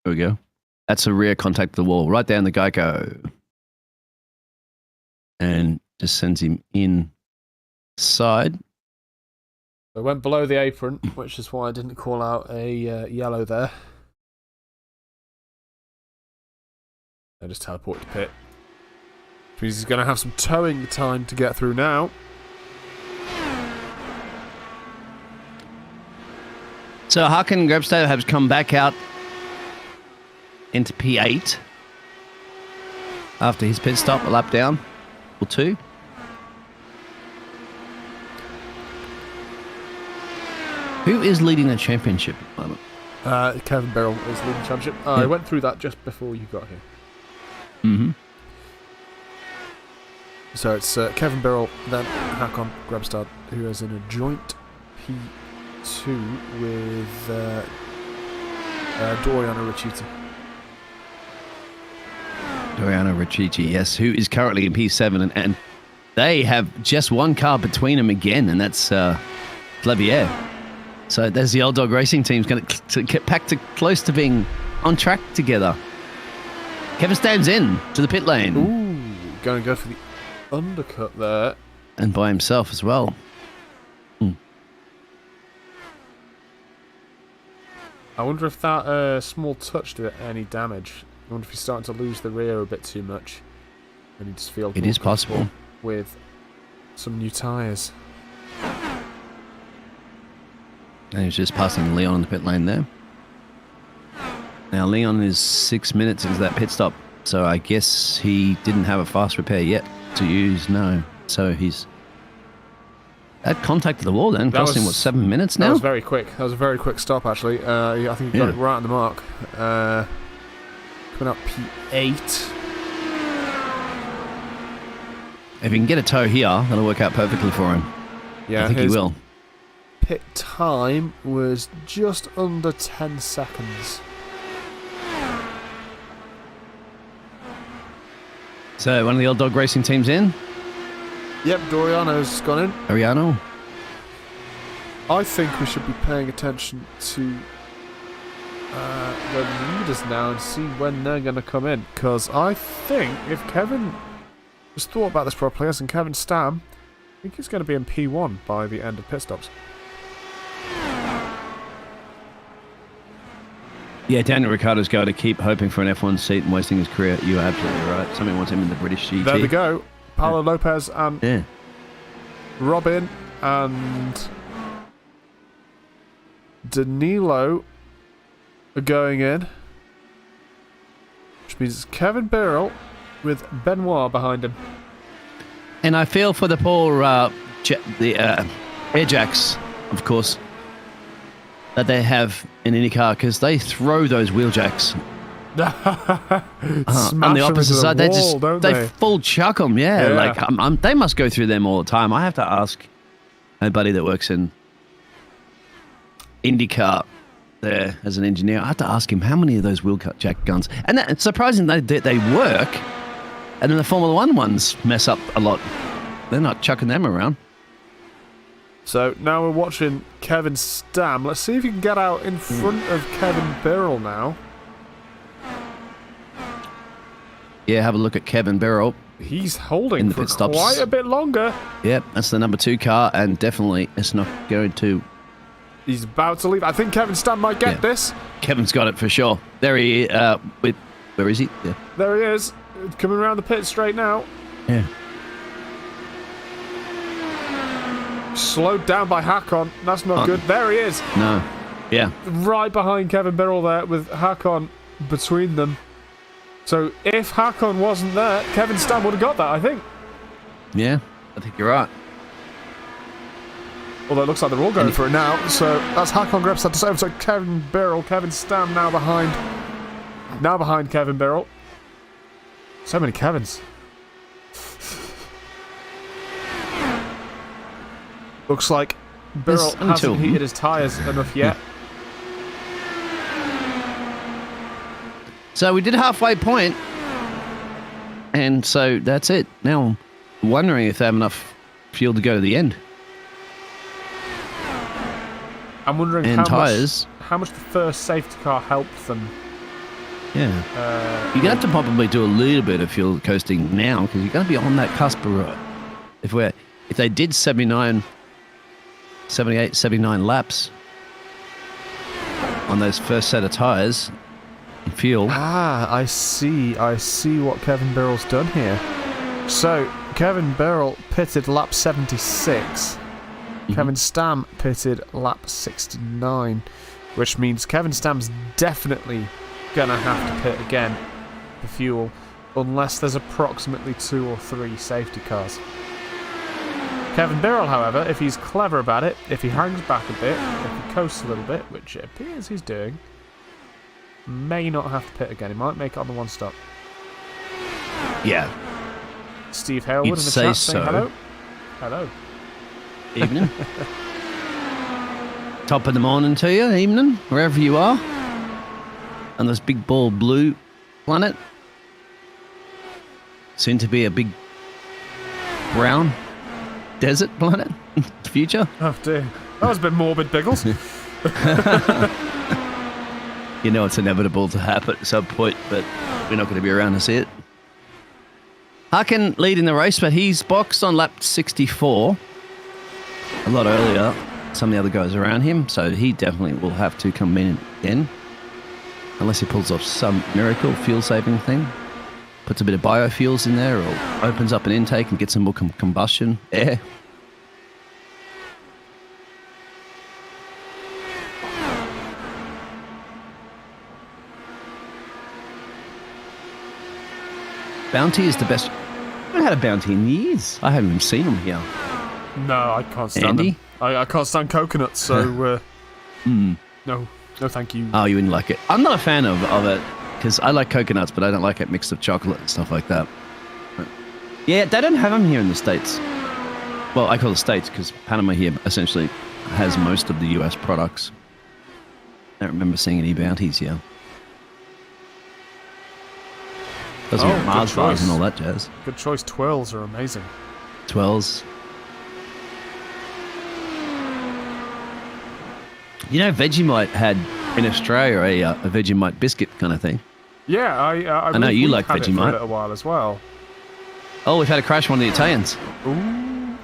There we go. That's a rear contact to the wall, right down the Geico. And just sends him inside.
It went below the apron, which is why I didn't call out a yellow there. I just teleport to pit. Which means he's going to have some towing time to get through now.
So Hakan Grebstad has come back out into P8 after his pit stop, a lap down or two. Who is leading the championship at the moment?
Kevin Birrell is leading the championship. I went through that just before you got here.
Mm-hmm.
So it's Kevin Birrell, then Hakon Grebstad, who is in a joint P2 with Doriano Ricciuti.
Doriano Ricciuti, yes, who is currently in P7, and they have just one car between them again, and that's Flavier. So there's the Old Dog Racing team's going to get back to close to being on track together. Kevin stands in to the pit lane.
Ooh, going to go for the undercut there.
And by himself as well.
I wonder if that small touch did any damage. I wonder if he's starting to lose the rear a bit too much. And he just feels
it is possible
with some new tyres.
And he's just passing Leon in the pit lane there. Now Leon is 6 minutes into that pit stop, so I guess he didn't have a fast repair yet to use. No, so he's at contact of the wall. Then costing what, 7 minutes now?
That was very quick. That was a very quick stop actually. I think he got it right on the mark. Coming up P8.
If he can get a tow here, that'll work out perfectly for him.
Yeah,
I think he will.
Pit time was just under 10 seconds.
So one of the Old Dog Racing teams in?
Yep, Doriano's gone in.
Ariano?
I think we should be paying attention to the leaders now and see when they're going to come in. Because I think if Kevin has thought about this properly, as in Kevin Stam, I think he's going to be in P1 by the end of pit stops.
Yeah, Daniel Ricciardo's going to keep hoping for an F1 seat and wasting his career. You're absolutely right. Somebody wants him in the British GT.
There we go. Paulo Lopez and Robin and Danilo are going in. Which means Kevin Birrell with Benoit behind him.
And I feel for the poor air jacks, of course, that they have in IndyCar, because they throw those wheel jacks. On the opposite side, they full chuck them. Yeah. Like they must go through them all the time. I have to ask a buddy that works in IndyCar there as an engineer. I have to ask him how many of those wheel jack guns, and it's surprising they work, and then the Formula One ones mess up a lot. They're not chucking them around.
So now we're watching Kevin Stam. Let's see if he can get out in front of Kevin Birrell now.
Yeah, have a look at Kevin Birrell.
He's holding for quite a bit longer.
Yep, that's the number 2 car, and definitely it's not going to...
He's about to leave. I think Kevin Stam might get this.
Kevin's got it for sure. There he where is he? Yeah.
There he is. Coming around the pit straight now.
Yeah.
Slowed down by Hakon. That's not good. There he is.
No. Yeah.
Right behind Kevin Birrell there with Hakon between them. So if Hakon wasn't there, Kevin Stam would have got that, I think.
Yeah, I think you're right.
Although it looks like they're all going for it now. So that's Hakon Grebstad to save. So Kevin Birrell, Kevin Stam now behind Kevin Birrell. So many Kevins. Looks like Birrell hasn't heated his tyres enough yet.
So we did halfway point, and so that's it. Now I'm wondering if they have enough fuel to go to the end.
I'm wondering how much the first safety car helped them.
Yeah. You're going to have to probably do a little bit of fuel coasting now, because you're going to be on that cusp of, if they did 78, 79 laps on those first set of tyres and fuel.
I see what Kevin Birrell's done here. So Kevin Birrell pitted lap 76. Kevin Stam pitted lap 69, which means Kevin Stam's definitely gonna have to pit again for fuel, unless there's approximately 2 or 3 safety cars. Kevin Birrell, however, if he's clever about it, if he hangs back a bit, if he coasts a little bit, which it appears he's doing, may not have to pit again. He might make it on the one stop.
Yeah.
Steve Halewood
You'd
in the
say
chat saying
so.
hello. Hello.
Evening. Top of the morning to you, evening, wherever you are. On this big ball blue planet. Soon to be a big brown desert planet. Future.
Oh dear. That was a bit morbid, Biggles.
You know it's inevitable to happen at some point, but we're not going to be around to see it. Hakan leading the race, but he's boxed on lap 64. A lot earlier. Some of the other guys around him, so he definitely will have to come in again. Unless he pulls off some miracle fuel-saving thing. Puts a bit of biofuels in there, or opens up an intake and gets some more combustion air. Bounty is the best. I haven't had a Bounty in years. I haven't even seen them here.
No, I can't stand
Andy?
them. I can't stand coconuts, so no, thank you.
Oh, you wouldn't like it. I'm not a fan of it, because I like coconuts, but I don't like it mixed with chocolate and stuff like that. But yeah, they don't have them here in the States. Well, I call the States because Panama here essentially has most of the US products. I don't remember seeing any Bounties here. Doesn't get Mars bars and all that jazz.
Good choice. Twirls are amazing.
Twirls. You know, Vegemite had in Australia a Vegemite biscuit kind of thing.
Yeah, I
know you like
had it for
Vegemite.
a little while as well.
Oh, we've had a crash with one of the Italians.
Ooh.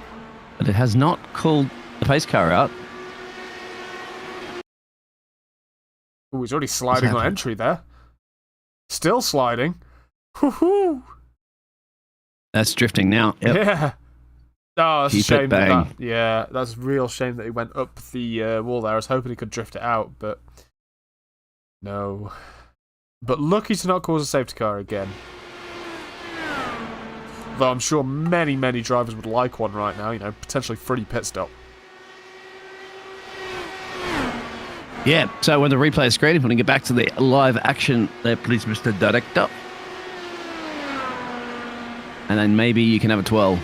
But it has not called the pace car out.
Ooh, he's already sliding on
happened?
entry there. Still sliding. Woohoo!
That's drifting now. Yep.
Yeah. Oh, that's
Keep
a shame.
it bang.
Yeah, that's a real shame that he went up the wall there. I was hoping he could drift it out, but no. But lucky to not cause a safety car again. Though I'm sure many, many drivers would like one right now, potentially free pit stop.
Yeah, so when the replay is great, if we want to get back to the live action there, please, Mr. Director. And then maybe you can have a 12.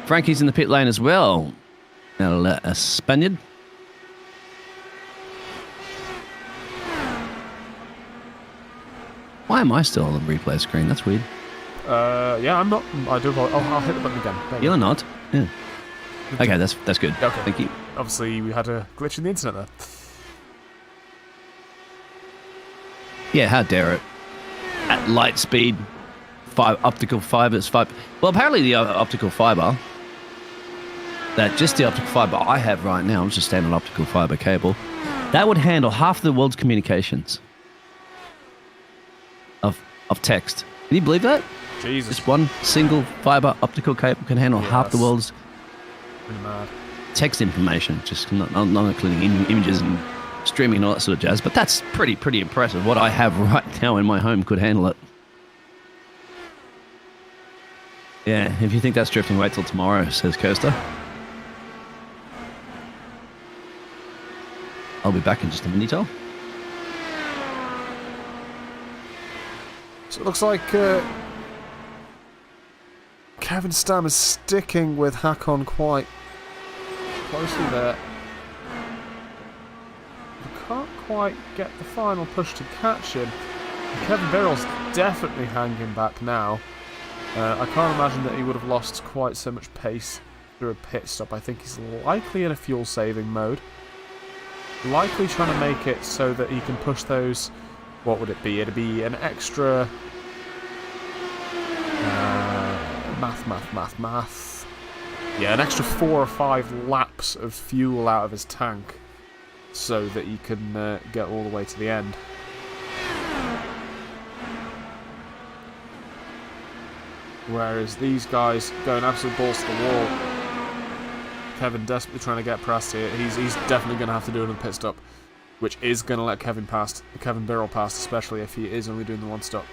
Frankie's in the pit lane as well. A Spaniard. Why am I still on the replay screen? That's weird.
Yeah, I'm not. I do. I'll hit the button again. There you
You're
go.
not? Yeah. Okay, that's good.
Okay.
Thank you.
Obviously, we had a glitch in the internet there.
Yeah, how dare it? At light speed, optical fibers. Well, apparently the optical fiber, just the optical fiber I have right now, it's just standard optical fiber cable, that would handle half the world's communications of text. Can you believe that?
Jesus.
Just one single fiber optical cable can handle half the world's
Pretty mad.
text information, just not including images and streaming and all that sort of jazz. But that's pretty impressive. What I have right now in my home could handle it. Yeah, if you think that's drifting, wait till tomorrow, says Coaster. I'll be back in just a minute.
So it looks like Kevin Stam is sticking with Hakan quite closely there. You can't quite get the final push to catch him. Kevin Birrell's definitely hanging back now. I can't imagine that he would have lost quite so much pace through a pit stop. I think he's likely in a fuel-saving mode. Likely trying to make it so that he can push those... What would it be? It'd be an extra... math. Yeah, an extra 4 or 5 laps of fuel out of his tank so that he can get all the way to the end. Whereas these guys going absolute balls to the wall. Kevin desperately trying to get past here. He's definitely going to have to do another pit stop, which is going to let Kevin Birrell past, especially if he is only doing the one stop.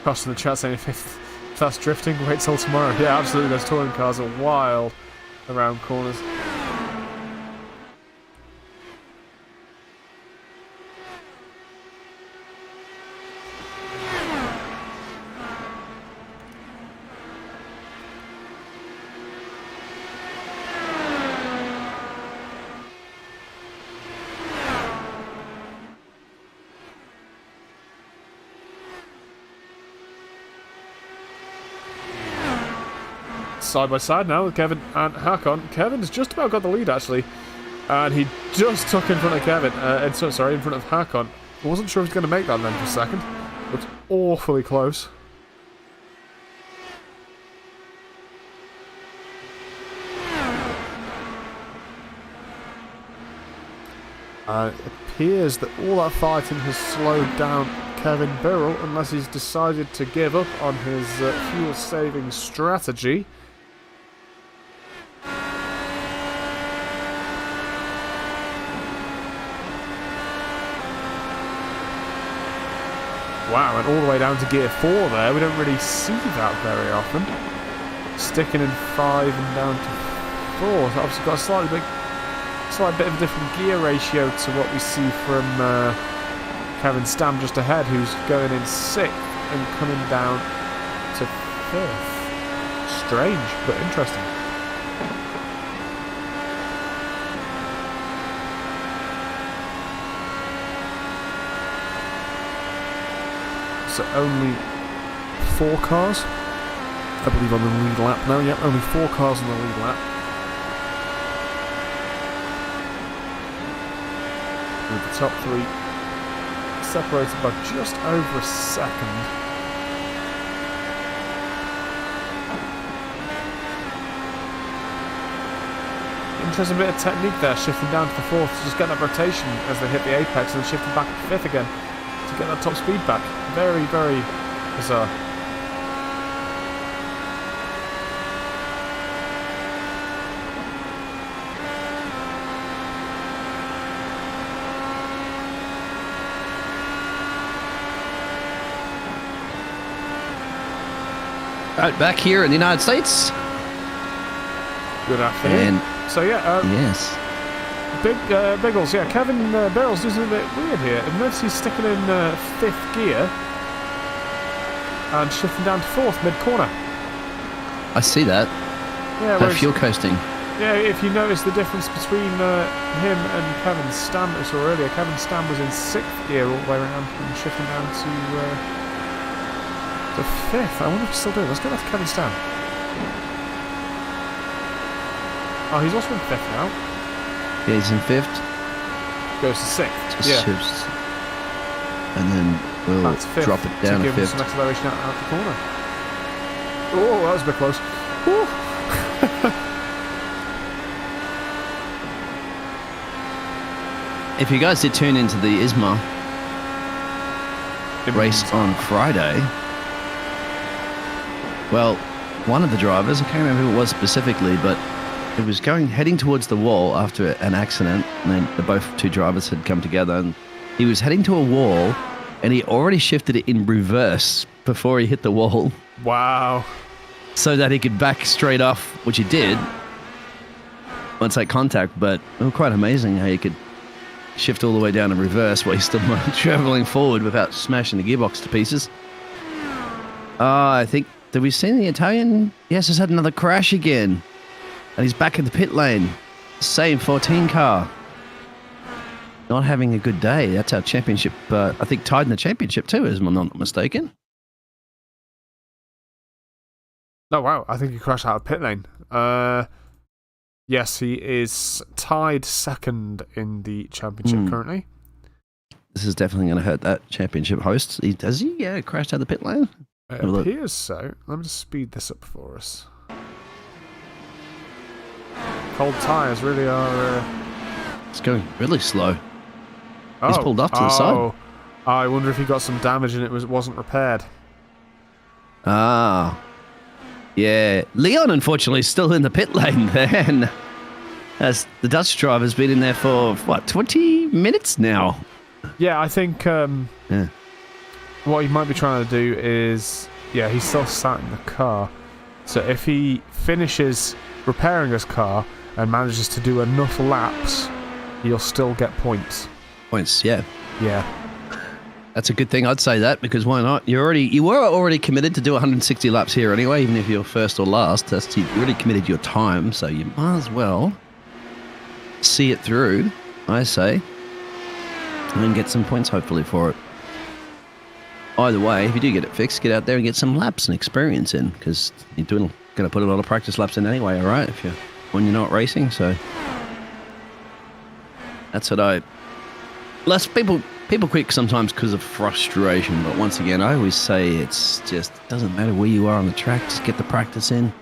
Cross in the chat saying if that's drifting, wait till tomorrow. Yeah, absolutely. Those touring cars are wild around corners. side by side now with Kevin and Hakon. Kevin's just about got the lead, actually. And he just took in front of Kevin. In front of Hakon. I wasn't sure if he was going to make that then for a second. Looked awfully close. It appears that all that fighting has slowed down Kevin Birrell, unless he's decided to give up on his fuel-saving strategy. Wow, and all the way down to gear 4 there. We don't really see that very often. Sticking in 5 and down to 4. So obviously got a slight bit of a different gear ratio to what we see from Kevin Stam just ahead, who's going in 6th and coming down to 5th. Strange, but interesting. So only 4 cars, I believe, on the lead lap now. Yep, only 4 cars on the lead lap. With the top 3 separated by just over a second. Interesting bit of technique there, shifting down to the 4th to just get that rotation as they hit the apex, and then shifting back to 5th again to get that top speed back. Very, very bizarre.
Right, back here in the United States.
Good afternoon. So yeah,
yes.
Biggles, yeah, Kevin Birrell's doing a bit weird here. I've noticed he's sticking in 5th gear and shifting down to 4th mid-corner.
I see that.
Yeah,
that fuel coasting.
Yeah, if you notice the difference between him and Kevin Stam that we saw earlier, Kevin Stam was in 6th gear all the way around and shifting down to 5th. I wonder if he's still doing it. Let's go back to Kevin Stam. Oh, he's also in 5th now.
Yeah, he's in 5th.
Goes to 6th.
Just
yeah.
shifts. And then we'll drop it down to 5th.
Give him some acceleration out the corner. Oh, that was a bit close. Woo.
If you guys did tune into the ISMA race on Friday, well, one of the drivers, I can't remember who it was specifically, but it was heading towards the wall after an accident, and then both 2 drivers had come together, and he was heading to a wall, and he already shifted it in reverse before he hit the wall.
Wow.
So that he could back straight off, which he did once that contact, but it was quite amazing how you could shift all the way down in reverse while he's still traveling forward without smashing the gearbox to pieces. I think, did we see the Italian? Yes, he's had another crash again. And he's back in the pit lane. Same 14 car. Not having a good day. That's our championship, I think tied in the championship too, if I'm not mistaken.
Oh, wow. I think he crashed out of pit lane. Yes, he is tied 2nd in the championship currently.
This is definitely going to hurt that championship host. Does he crashed out of the pit lane?
It appears so. Let me just speed this up for us. Cold tyres really are...
It's going really slow. He's pulled off to the side.
I wonder if he got some damage and it wasn't repaired.
Ah. Yeah. Leon, unfortunately, is still in the pit lane then. As the Dutch driver's been in there for, 20 minutes now?
Yeah, I think what he might be trying to do is... Yeah, he's still sat in the car. So if he finishes repairing his car and manages to do enough laps, he'll still get points.
Points, yeah.
Yeah.
That's a good thing. I'd say that, because why not? You were already committed to do 160 laps here anyway, even if you're first or last. You already committed your time, so you might as well see it through, I say, and then get some points hopefully for it. Either way, if you do get it fixed, get out there and get some laps and experience in, because you're doing going to put a lot of practice laps in anyway, all right, when you're not racing. So that's what less people quit sometimes because of frustration. But once again, I always say it's just doesn't matter where you are on the track. Just get the practice in.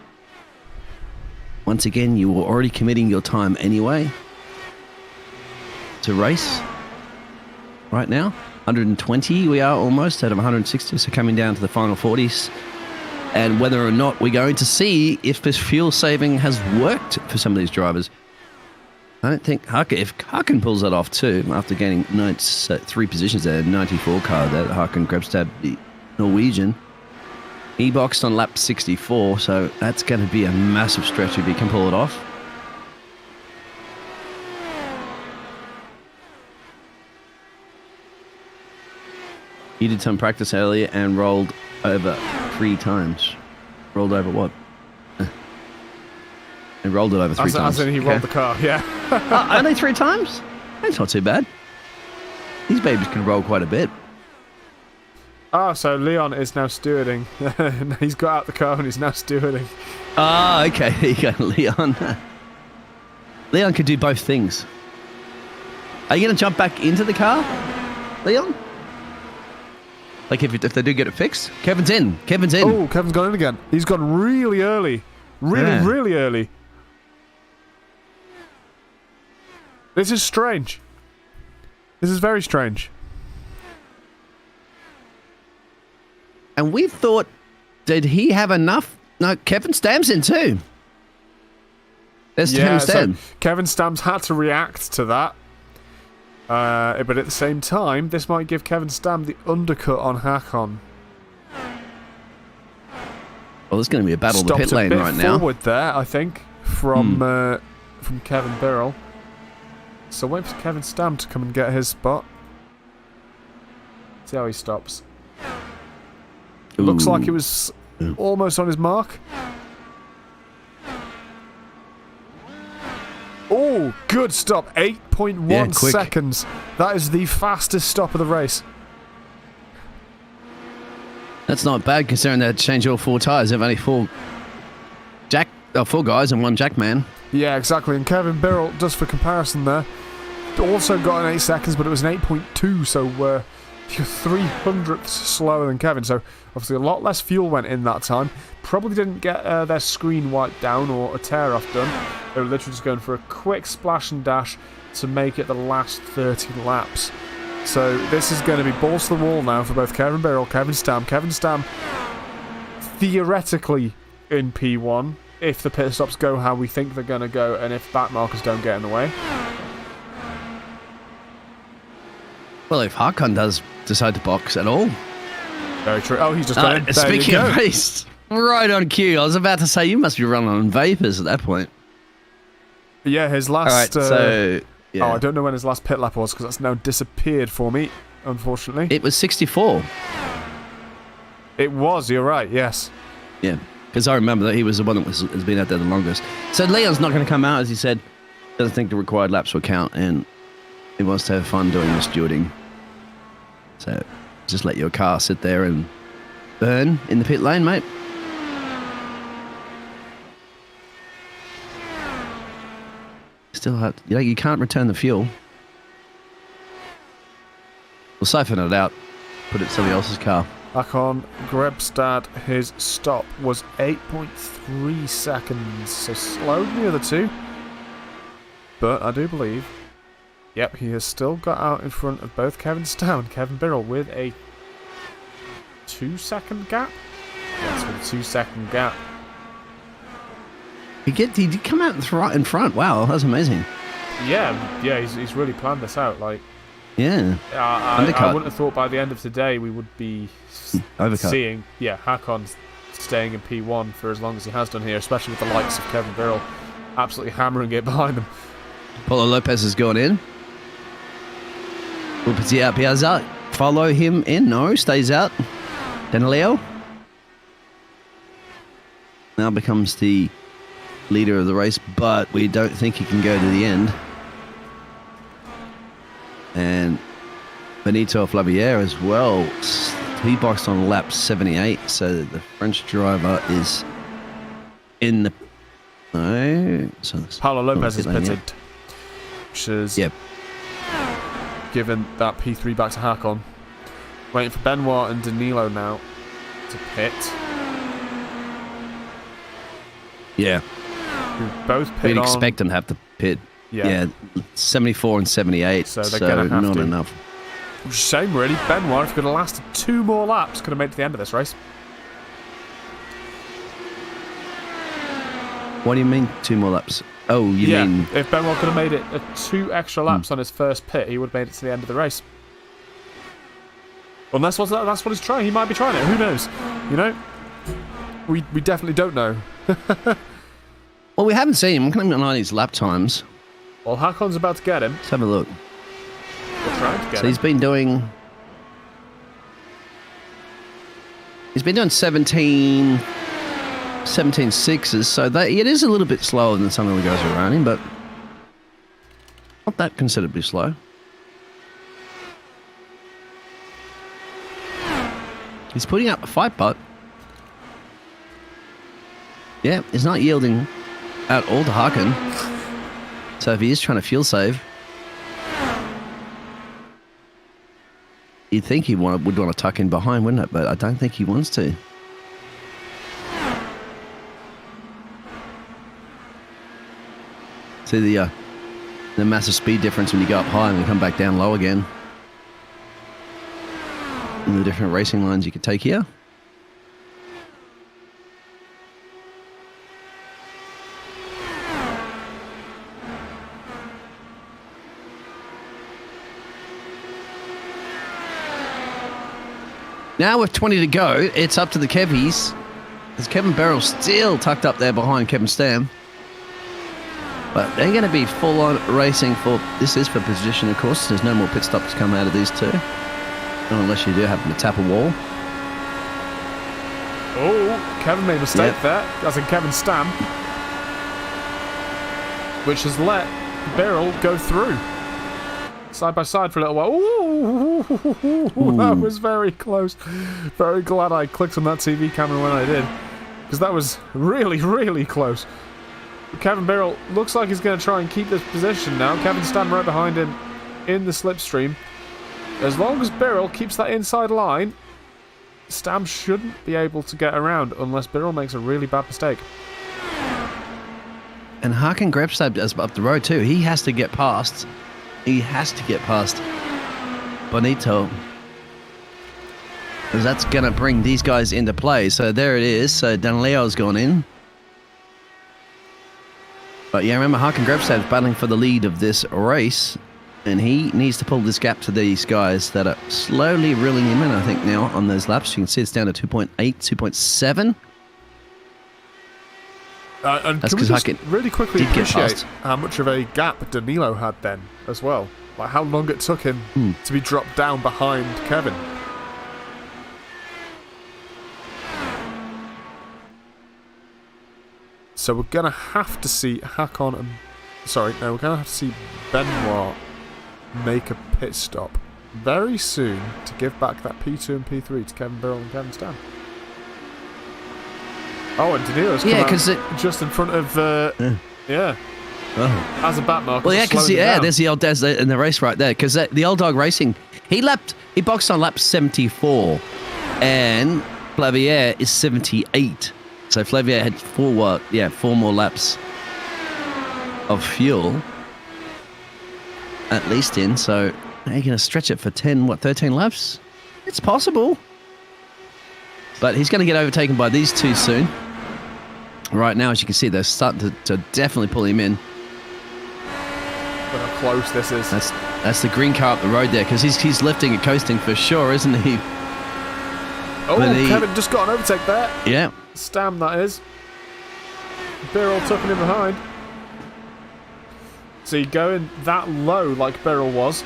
Once again, you were already committing your time anyway to race right now. 120 we are almost out of 160, so coming down to the final 40s. And whether or not we're going to see if this fuel saving has worked for some of these drivers. I don't think if Haken pulls that off too, after gaining 3 positions there, 94 car, that Haken Grebstad, the Norwegian. He boxed on lap 64, so that's going to be a massive stretch if he can pull it off. He did some practice earlier and rolled over 3 times. Rolled over what? And rolled it over 3 times.
As in he rolled the car, yeah.
Only 3 times? That's not too bad. These babies can roll quite a bit.
Ah, so Leon is now stewarding. He's got out the car and he's now stewarding.
Ah, okay. There you go, Leon. Leon could do both things. Are you going to jump back into the car, Leon? Like if they do get it fixed? Kevin's in.
Oh, Kevin's gone in again. He's gone really early. Really early. This is strange. This is very strange.
And we thought, did he have enough? No, Kevin Stam's in too. There's Kevin Stam.
So Kevin Stam's had to react to that. But at the same time, this might give Kevin Stam the undercut on Hakon.
Well, there's going to be a battle of the pit lane right now.
Forward there, I think, from Kevin Birrell. So wait for Kevin Stam to come and get his spot. See how he stops. It looks like it was almost on his mark. Oh, good stop. 8.1 seconds. That is the fastest stop of the race.
That's not bad considering they had to change all 4 tyres. They've only 4 guys and 1 jackman.
Yeah, exactly. And Kevin Birrell, just for comparison there, also got an 8 seconds, but it was an 8.2, so you're 300ths slower than Kevin. So obviously a lot less fuel went in that time. Probably didn't get their screen wiped down or a tear-off done. They were literally just going for a quick splash and dash to make it the last 30 laps. So this is going to be balls to the wall now for both Kevin Birrell, Kevin Stam. Kevin Stam theoretically in P1 if the pit stops go how we think they're going to go and if back markers don't get in the way.
Well, if Hakan does decide to box at all.
Very true. Oh, he's just gone in.
Speaking of race, right on cue. I was about to say you must be running on vapors at that point.
Yeah, his last...
All right, so... Yeah.
Oh, I don't know when his last pit lap was because that's now disappeared for me, unfortunately.
It was 64.
It was, you're right, yes.
Yeah, because I remember that he was the one that has been out there the longest. So Leon's not going to come out, as he said. Doesn't think the required laps will count, and he wants to have fun doing the stewarding. So just let your car sit there and burn in the pit lane, mate. Still have, you can't return the fuel. We'll siphon it out, put it in somebody else's car.
Hakon Grebstad, his stop was 8.3 seconds, so slowed the other 2. But I do believe, yep, he has still got out in front of both Kevin Stam and Kevin Birrell with a 2-second gap. Yes, with a 2-second gap.
He did come out in front. Wow, that's amazing.
Yeah, he's really planned this out. Like,
yeah,
I wouldn't have thought by the end of today we would be seeing, Hakon staying in P1 for as long as he has done here, especially with the likes of Kevin Birrell absolutely hammering it behind him.
Paulo Lopez has gone in. Will Piazza follow him in? No, stays out. Then Leo now becomes the leader of the race, but we don't think he can go to the end. And Benito Flavier as well. He boxed on lap 78, so the French driver is in the... No. So
Paulo Lopez
pit
is
lane,
pitted, which is
Yep.
given that P3 back to Hakon. Waiting for Benoit and Danilo now to pit.
Yeah.
Who both pit
We'd
on.
expect them to have to pit.
Yeah.
74 and 78.
So
So,
they're gonna have
not
to.
enough.
Which is a shame, really. Benoit, if he could have lasted 2 more laps, could have made it to the end of this race.
What do you mean 2 more laps? Oh, you mean...
If Benoit could have made it 2 extra laps on his first pit, he would have made it to the end of the race. Unless that's what he's trying. He might be trying it. Who knows? You know? We definitely don't know.
Well, we haven't seen him. I'm coming on his lap times.
Well, Hakon's about to get him.
Let's have a look.
We're trying to get
So
him.
he's been doing 17 sixes, so it is a little bit slower than some of the guys around him, but not that considerably slow. He's putting up a fight, but yeah, he's not yielding at all to Haken. So if he is trying to fuel save, you'd think he would want to tuck in behind, wouldn't it? But I don't think he wants to. See the massive speed difference when you go up high and you come back down low again. And the different racing lines you could take here. Now with 20 to go, it's up to the Kevies. There's Kevin Berrell still tucked up there behind Kevin Stam. But they're going to be full-on racing for... This is for position, of course. There's no more pit stops come out of these two. Unless you do happen to tap a wall.
Oh, Kevin made a mistake
Yep.
there. As in Kevin Stam. Which has let Birrell go through. Side by side for a little while. Ooh, that was very close. Very glad I clicked on that TV camera when I did. Because that was really, really close. Kevin Birrell looks like he's going to try and keep this position now. Kevin Stam right behind him in the slipstream. As long as Birrell keeps that inside line, Stam shouldn't be able to get around unless Birrell makes a really bad mistake.
And Haken Grebstad is up the road too. He has to get past. He has to get past Bonito. Because that's going to bring these guys into play. So there it is. So Danleo's gone in. But yeah, remember Haken Grebstad is battling for the lead of this race. And he needs to pull this gap to these guys that are slowly reeling him in, I think, now on those laps. You can see it's down to 2.8, 2.7.
And
That's
can we
'cause
just
Haken
really quickly
did get
appreciate
past.
how much of a gap Danilo had then as well? Like how long it took him to be dropped down behind Kevin. So we're going to have to see Hakon and... Sorry, no, we're going to have to see Benoit make a pit stop very soon to give back that P2 and P3 to Kevin Birrell and Kevin Stam. Oh, and Danilo's come out just in front of... yeah.
Oh.
As a back marker.
Well, yeah, because there's the old Des in the race right there. Because the old dog racing, he boxed on lap 74, and Flavier is 78. So Flavier had 4 more laps of fuel at least in. So are you going to stretch it for 13 laps? It's possible, but he's going to get overtaken by these two soon. Right now, as you can see, they're starting to definitely pull him in.
Look how close this is.
That's the green car up the road there, because he's lifting and coasting for sure, isn't he?
Oh, Kevin just got an overtake there.
Yeah.
Stam, that is. Birrell tucking him behind. So you go in that low like Birrell was.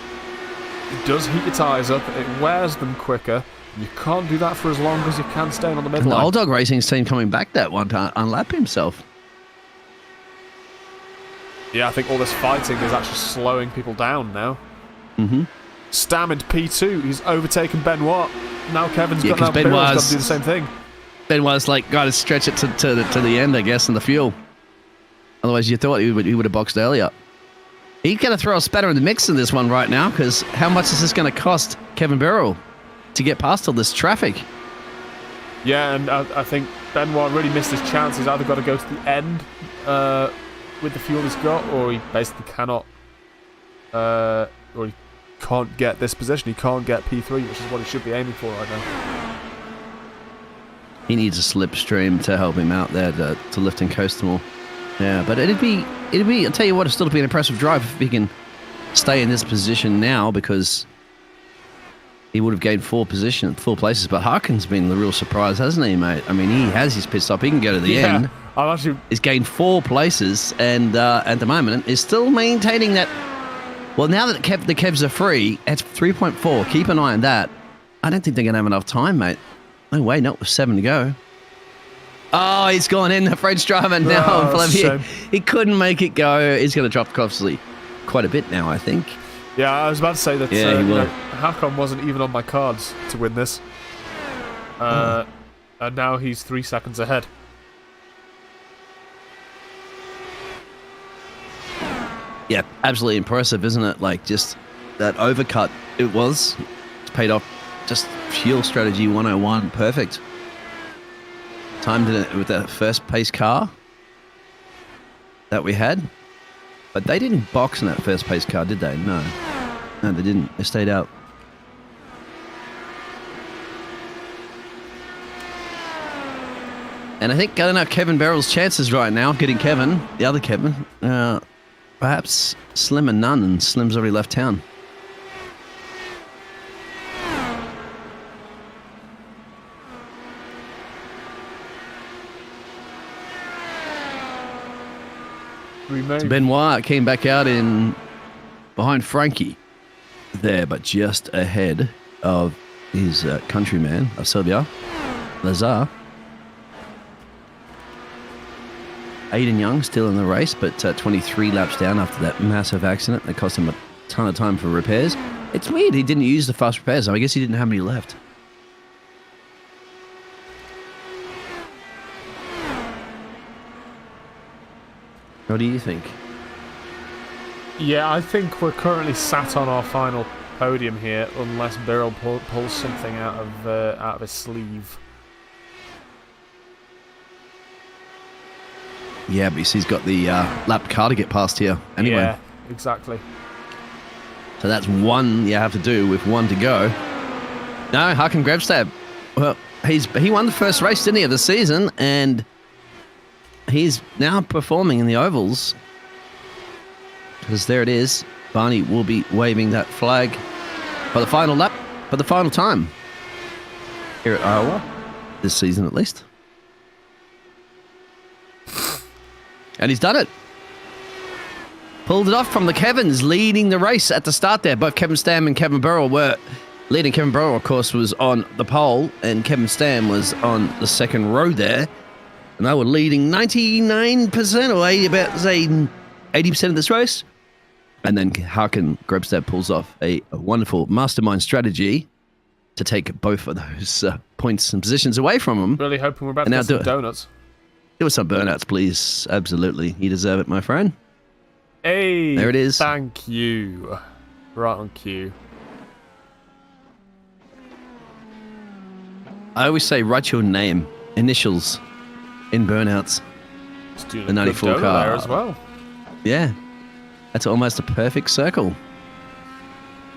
It does heat your tyres up. It wears them quicker. You can't do that for as long as you can staying on the
And the
midline.
Old Dog Racing's team coming back that one to unlap himself.
Yeah, I think all this fighting is actually slowing people down now.
Mm-hmm.
Stam into P2. He's overtaken Benoit. Now Kevin's got to do the same thing.
Benoit's like, got to stretch it to the end, I guess, in the fuel. Otherwise, you thought he would have boxed earlier. He's going to throw a spanner in the mix in this one right now, because how much is this going to cost Kevin Burrell to get past all this traffic?
Yeah, and I think Benoit really missed his chance. He's either got to go to the end with the fuel he's got, or he basically cannot, or he can't get this position. He can't get P3, which is what he should be aiming for right now.
He needs a slipstream to help him out there to lift and coast more. Yeah, but it'd be. I'll tell you what, it'd still be an impressive drive if he can stay in this position now, because he would have gained 4 places. But Harkin's been the real surprise, hasn't he, mate? I mean, he has his pit stop. He can go to the end. He's gained 4 places, and at the moment is still maintaining that. Well, now that the Kevs are free, it's 3.4. Keep an eye on that. I don't think they're going to have enough time, mate. No way, not with 7 to go. Oh, he's gone in, the French driver now. He couldn't make it go. He's going to drop costly quite a bit now, I think.
Yeah, I was about to say that Hakon wasn't even on my cards to win this. And now he's 3 seconds ahead.
Yeah, absolutely impressive, isn't it? Like, just that overcut, it's paid off. Just fuel strategy 101, perfect. Timed it with that first pace car that we had. But they didn't box in that first pace car, did they? No. No, they didn't. They stayed out. And I think, I don't know, Kevin Burrell's chances right now of getting Kevin, the other Kevin, perhaps slim and none, and Slim's already left town. So Benoit came back out in behind Frankie there, but just ahead of his countryman of Sylvia Lazar. Aiden Young still in the race, but 23 laps down after that massive accident that cost him a ton of time for repairs. It's weird he didn't use the fast repairs. I guess he didn't have any left. What do you think?
Yeah, I think we're currently sat on our final podium here, unless Birrell pulls something out of his sleeve.
Yeah, because he's got the lap car to get past here anyway.
Yeah, exactly.
So that's one you have to do with 1 to go. No, Hakan Grebstab. Well, he won the first race, didn't he, of the season, and he's now performing in the ovals. Because there it is. Barney will be waving that flag for the final lap, for the final time here at Iowa, this season at least. And he's done it. Pulled it off from the Kevins, leading the race at the start there. Both Kevin Stam and Kevin Burrell were leading. Kevin Burrell, of course, was on the pole, and Kevin Stam was on the second row there. And they were leading 99% or 80% of this race. And then Hakan Grebstab pulls off a wonderful mastermind strategy to take both of those points and positions away from him.
Really hoping we're about to get some donuts.
Give us some burnouts, please. Absolutely. You deserve it, my friend.
Hey,
there it is.
Thank you. Right on cue.
I always say write your name, initials, in burnouts.
The 94 car there as well.
Yeah. That's almost a perfect circle.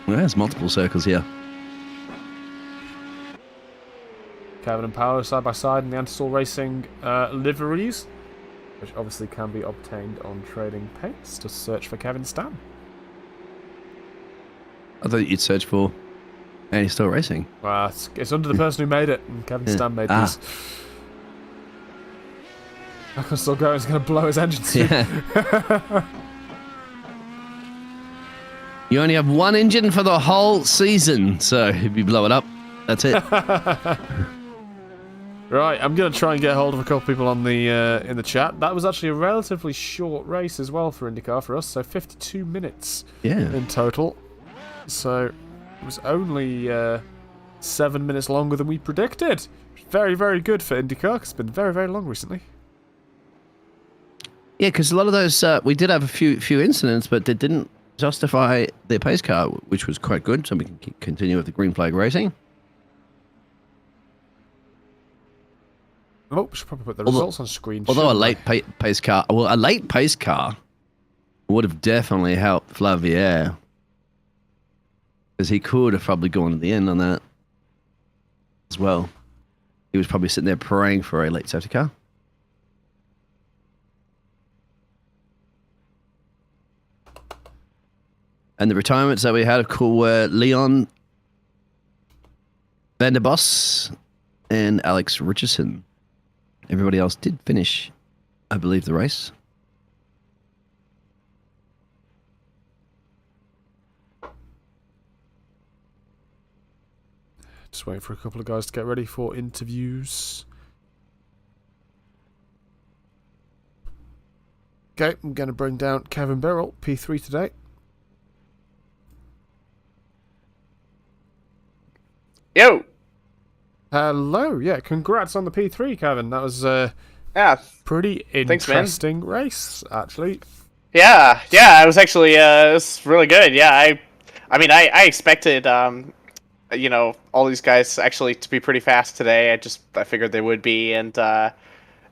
Well, there's multiple circles here.
Kevin and Power side by side in the Anti-Stall Racing liveries, which obviously can be obtained on Trading Paints. Just search for Kevin Stam.
I thought you'd search for Anti-Stall Racing.
Well, it's under the person who made it, and Kevin Stam made these. I can still go. It's going to blow his engine soon.
Yeah. You only have one engine for the whole season, so if you blow it up, that's it.
Right, I'm going to try and get hold of a couple people on the in the chat. That was actually a relatively short race as well for IndyCar for us, so 52 minutes in total. So it was only 7 minutes longer than we predicted. Very, very good for IndyCar. It's been very, very long recently.
Yeah, because a lot of those we did have a few incidents, but they didn't justify their pace car, which was quite good. So we can continue with the green flag racing.
Oh, we should probably put the results on screen.
Although a late pace car, well, a late pace car would have definitely helped Flavier, because he could have probably gone to the end on that as well. He was probably sitting there praying for a late safety car. And the retirements that we had of cool were Leon Vanderbos and Alex Richardson. Everybody else did finish, I believe, the race.
Just waiting for a couple of guys to get ready for interviews. Okay, I'm going to bring down Kevin Birrell, P3 today.
Yo!
Hello, yeah, congrats on the P3, Kevin. That was
Yeah.
pretty
Thanks, man.
interesting race, actually.
Yeah, it was actually it was really good. Yeah, I mean, I expected you know, all these guys actually to be pretty fast today. I figured they would be, and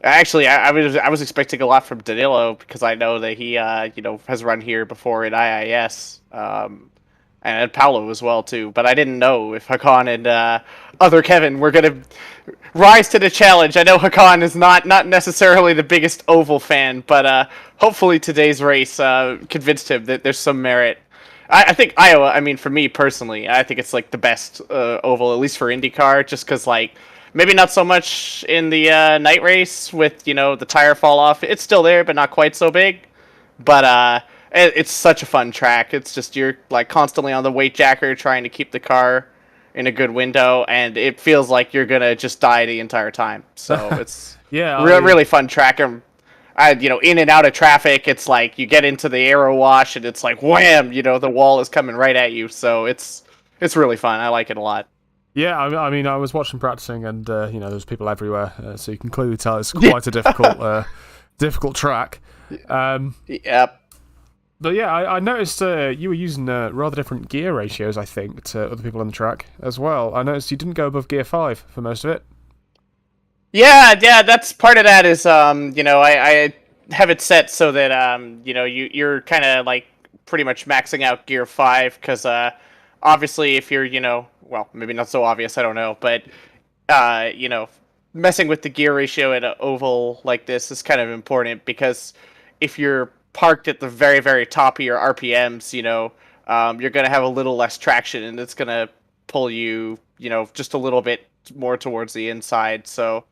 actually I was expecting a lot from Danilo, because I know that he you know, has run here before in IIS. And Paolo as well too, but I didn't know if Hakan and other Kevin were gonna rise to the challenge. I know Hakan is not necessarily the biggest oval fan, but hopefully today's race convinced him that there's some merit. I think Iowa, I mean, for me personally, I think it's like the best oval, at least for IndyCar, just because like maybe not so much in the night race with, you know, the tire fall off. It's still there, but not quite so big. But it's such a fun track. It's just you're like constantly on the weight jacker trying to keep the car in a good window, and it feels like you're gonna just die the entire time. So it's
Yeah,
really fun track. You know, in and out of traffic, it's like you get into the aero wash, and it's like wham, you know, the wall is coming right at you. So it's really fun. I like it a lot.
Yeah, I mean, I was watching practicing, and you know, there's people everywhere, so you can clearly tell it's quite a difficult, difficult track.
Yep.
But yeah, I noticed you were using rather different gear ratios, I think, to other people on the track as well. I noticed you didn't go above gear 5 for most of it.
Yeah, that's part of that is, you know, I have it set so that, you know, you're kind of like pretty much maxing out gear 5, because, obviously if you're, you know, well, maybe not so obvious, I don't know, but, you know, messing with the gear ratio at an oval like this is kind of important, because if you're parked at the very, very top of your RPMs, you know, you're going to have a little less traction, and it's going to pull you, you know, just a little bit more towards the inside. So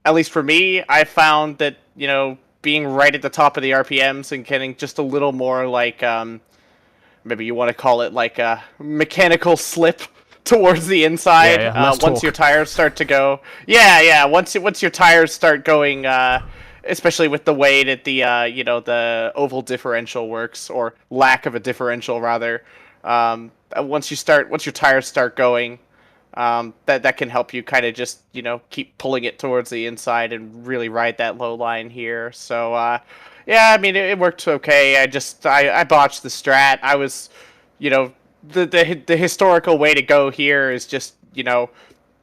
at least for me, I found that, you know, being right at the top of the RPMs and getting just a little more like, maybe you want to call it like a mechanical slip towards the inside. Once your tires start to go, once your tires start going, especially with the way that the you know, the oval differential works, or lack of a differential rather. Once your tires start going, that can help you kind of just, you know, keep pulling it towards the inside and really ride that low line here. So yeah, I mean, it worked okay. I botched the strat. I was, you know, the historical way to go here is just, you know,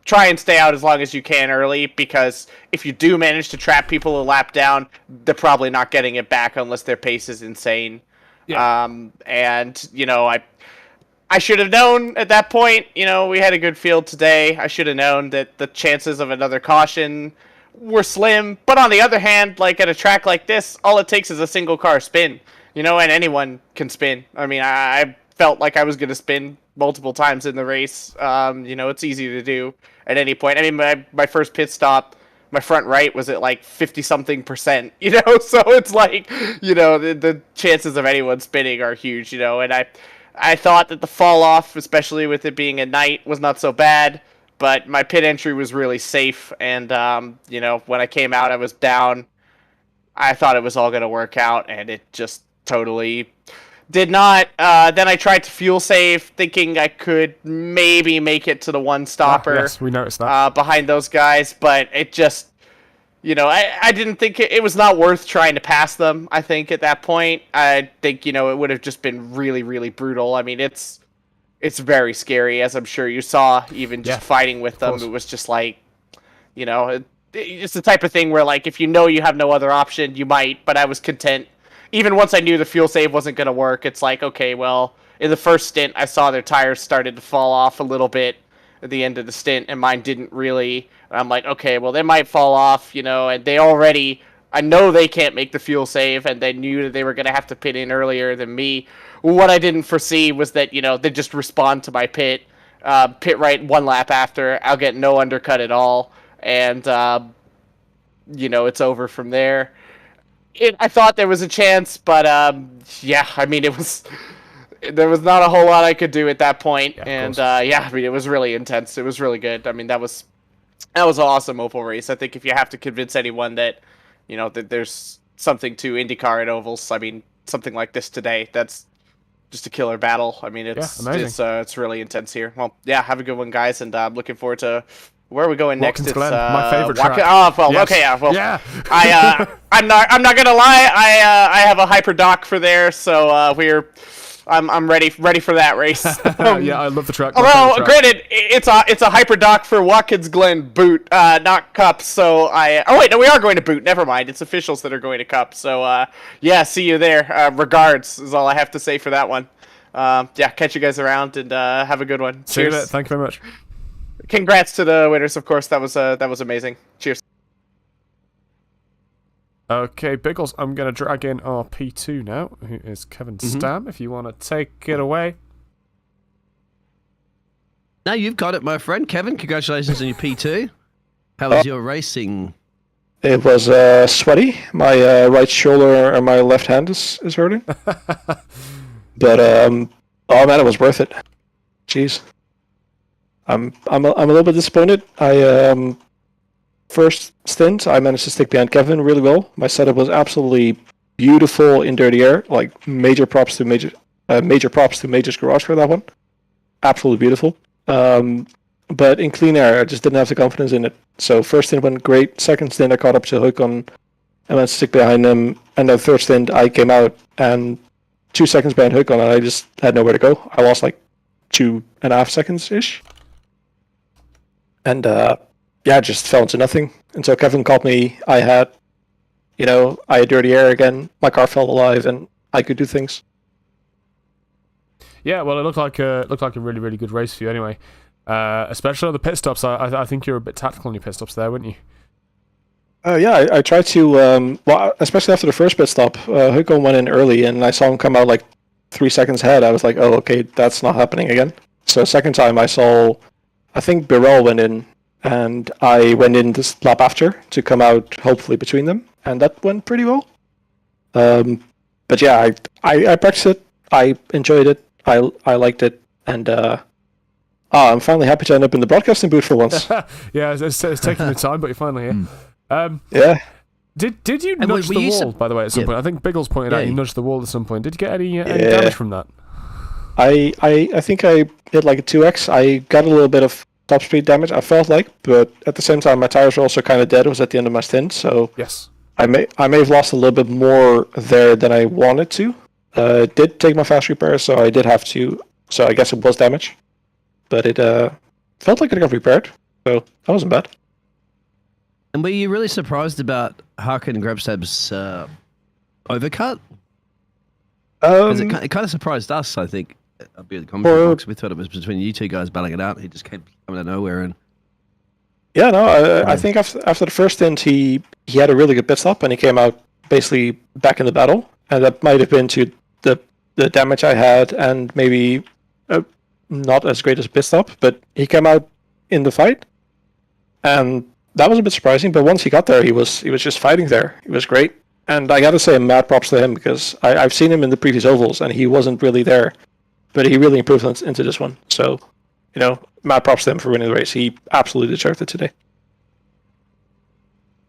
try and stay out as long as you can early, because if you do manage to trap people a lap down, they're probably not getting it back unless their pace is insane.
Yeah.
And, you know, I should have known at that point, you know, we had a good field today. I should have known that the chances of another caution were slim. But on the other hand, like at a track like this, all it takes is a single car spin, you know, and anyone can spin. I mean, I felt like I was going to spin multiple times in the race. You know, it's easy to do at any point. I mean, my first pit stop, my front right was at like 50-something%, you know, so it's like, you know, the chances of anyone spinning are huge, you know, and I thought that the fall off, especially with it being at night, was not so bad, but my pit entry was really safe, and, you know, when I came out, I was down. I thought it was all going to work out, and it just totally Did not. Then I tried to fuel save, thinking I could maybe make it to the one stopper.
Yes, we noticed that.
Behind those guys, but it just, I didn't think it was not worth trying to pass them. I think at that point, I think it would have just been really, really brutal. I mean, it's very scary, as I'm sure you saw. Even just fighting with them, it was just like, it's the type of thing where like if you have no other option, you might. But I was content. Even once I knew the fuel save wasn't going to work, it's like, okay, well, in the first stint, I saw their tires started to fall off a little bit at the end of the stint, and mine didn't really. I'm like, okay, well, they might fall off, and they already, I know they can't make the fuel save, and they knew that they were going to have to pit in earlier than me. What I didn't foresee was that, they just respond to my pit right one lap after. I'll get no undercut at all, and, it's over from there. I thought there was a chance, but I mean, there was not a whole lot I could do at that point, and I mean, it was really intense. It was really good. I mean, that was an awesome oval race. I think if you have to convince anyone that, that there's something to IndyCar at ovals, I mean, something like this today, that's just a killer battle. I mean, it's really intense here. Well, have a good one, guys, and I'm looking forward to. Where are we going next?
Watkins Glen, my favorite track.
Oh, well, yes. Okay, yeah, well,
yeah.
I'm not gonna lie. I have a hyper dock for there, so I'm ready for that race.
Yeah, I love the track.
Although, granted, it's a hyper dock for Watkins Glen boot, not Cup. So oh wait, no, we are going to boot. Never mind, it's officials that are going to Cup. So see you there. Regards is all I have to say for that one. Catch you guys around and have a good one. Cheers.
Thank you very much.
Congrats to the winners, of course. That was amazing. Cheers.
Okay, Biggles, I'm going to drag in our P2 now, who is Kevin Stam, if you want to take it away.
No, you've got it, my friend. Kevin, congratulations on your P2. How was your racing?
It was sweaty. My right shoulder and my left hand is hurting. But, oh man, it was worth it. Jeez. I'm a little bit disappointed. First stint, I managed to stick behind Kevin really well. My setup was absolutely beautiful in dirty air. Like major props to Major's Garage for that one. Absolutely beautiful. But in clean air, I just didn't have the confidence in it. So first stint went great. Second stint, I caught up to Hook on and went to stick behind him. And then third stint, I came out and 2 seconds behind Hook on, and I just had nowhere to go. I lost like 2.5 seconds ish. And just fell into nothing. And so Kevin called me. I had dirty air again. My car felt alive, and I could do things.
Yeah, well, it looked like a really, really good race for you anyway. Especially on the pit stops. I think you're a bit tactical on your pit stops there, weren't you?
I tried to. Especially after the first pit stop, Hugo went in early, and I saw him come out like 3 seconds ahead. I was like, oh, okay, that's not happening again. So second time I saw. I think Birrell went in, and I went in this lap after to come out hopefully between them, and that went pretty well. But yeah, I practiced it, I enjoyed it, I liked it, and I'm finally happy to end up in the broadcasting booth for once.
Yeah, it's taking the time, but you're finally here.
Yeah.
Did you nudge the wall, by the way, at some point? I think Biggles pointed out you nudged the wall at some point. Did you get any damage from that?
I think I hit like a 2x. I got a little bit of top speed damage, I felt like, but at the same time my tires were also kind of dead. It was at the end of my stint, so
yes,
I may have lost a little bit more there than I wanted to. Did take my fast repair, so I did have to. So I guess it was damage, but it felt like it got repaired, so that wasn't bad.
And were you really surprised about Hakan Grabstab's overcut? Because it kind of surprised us, I think. I'll be at the commentary box. We thought it was between you two guys battling it out. He just came out of nowhere. And
yeah, no, I think after the first stint, he had a really good pit stop, and he came out basically back in the battle. And that might have been to the damage I had, and maybe not as great as a pit stop, but he came out in the fight, and that was a bit surprising. But once he got there, he was just fighting there. He was great, and I got to say, mad props to him, because I've seen him in the previous ovals, and he wasn't really there. But he really improved into this one. So, mad props to him for winning the race. He absolutely deserved it today.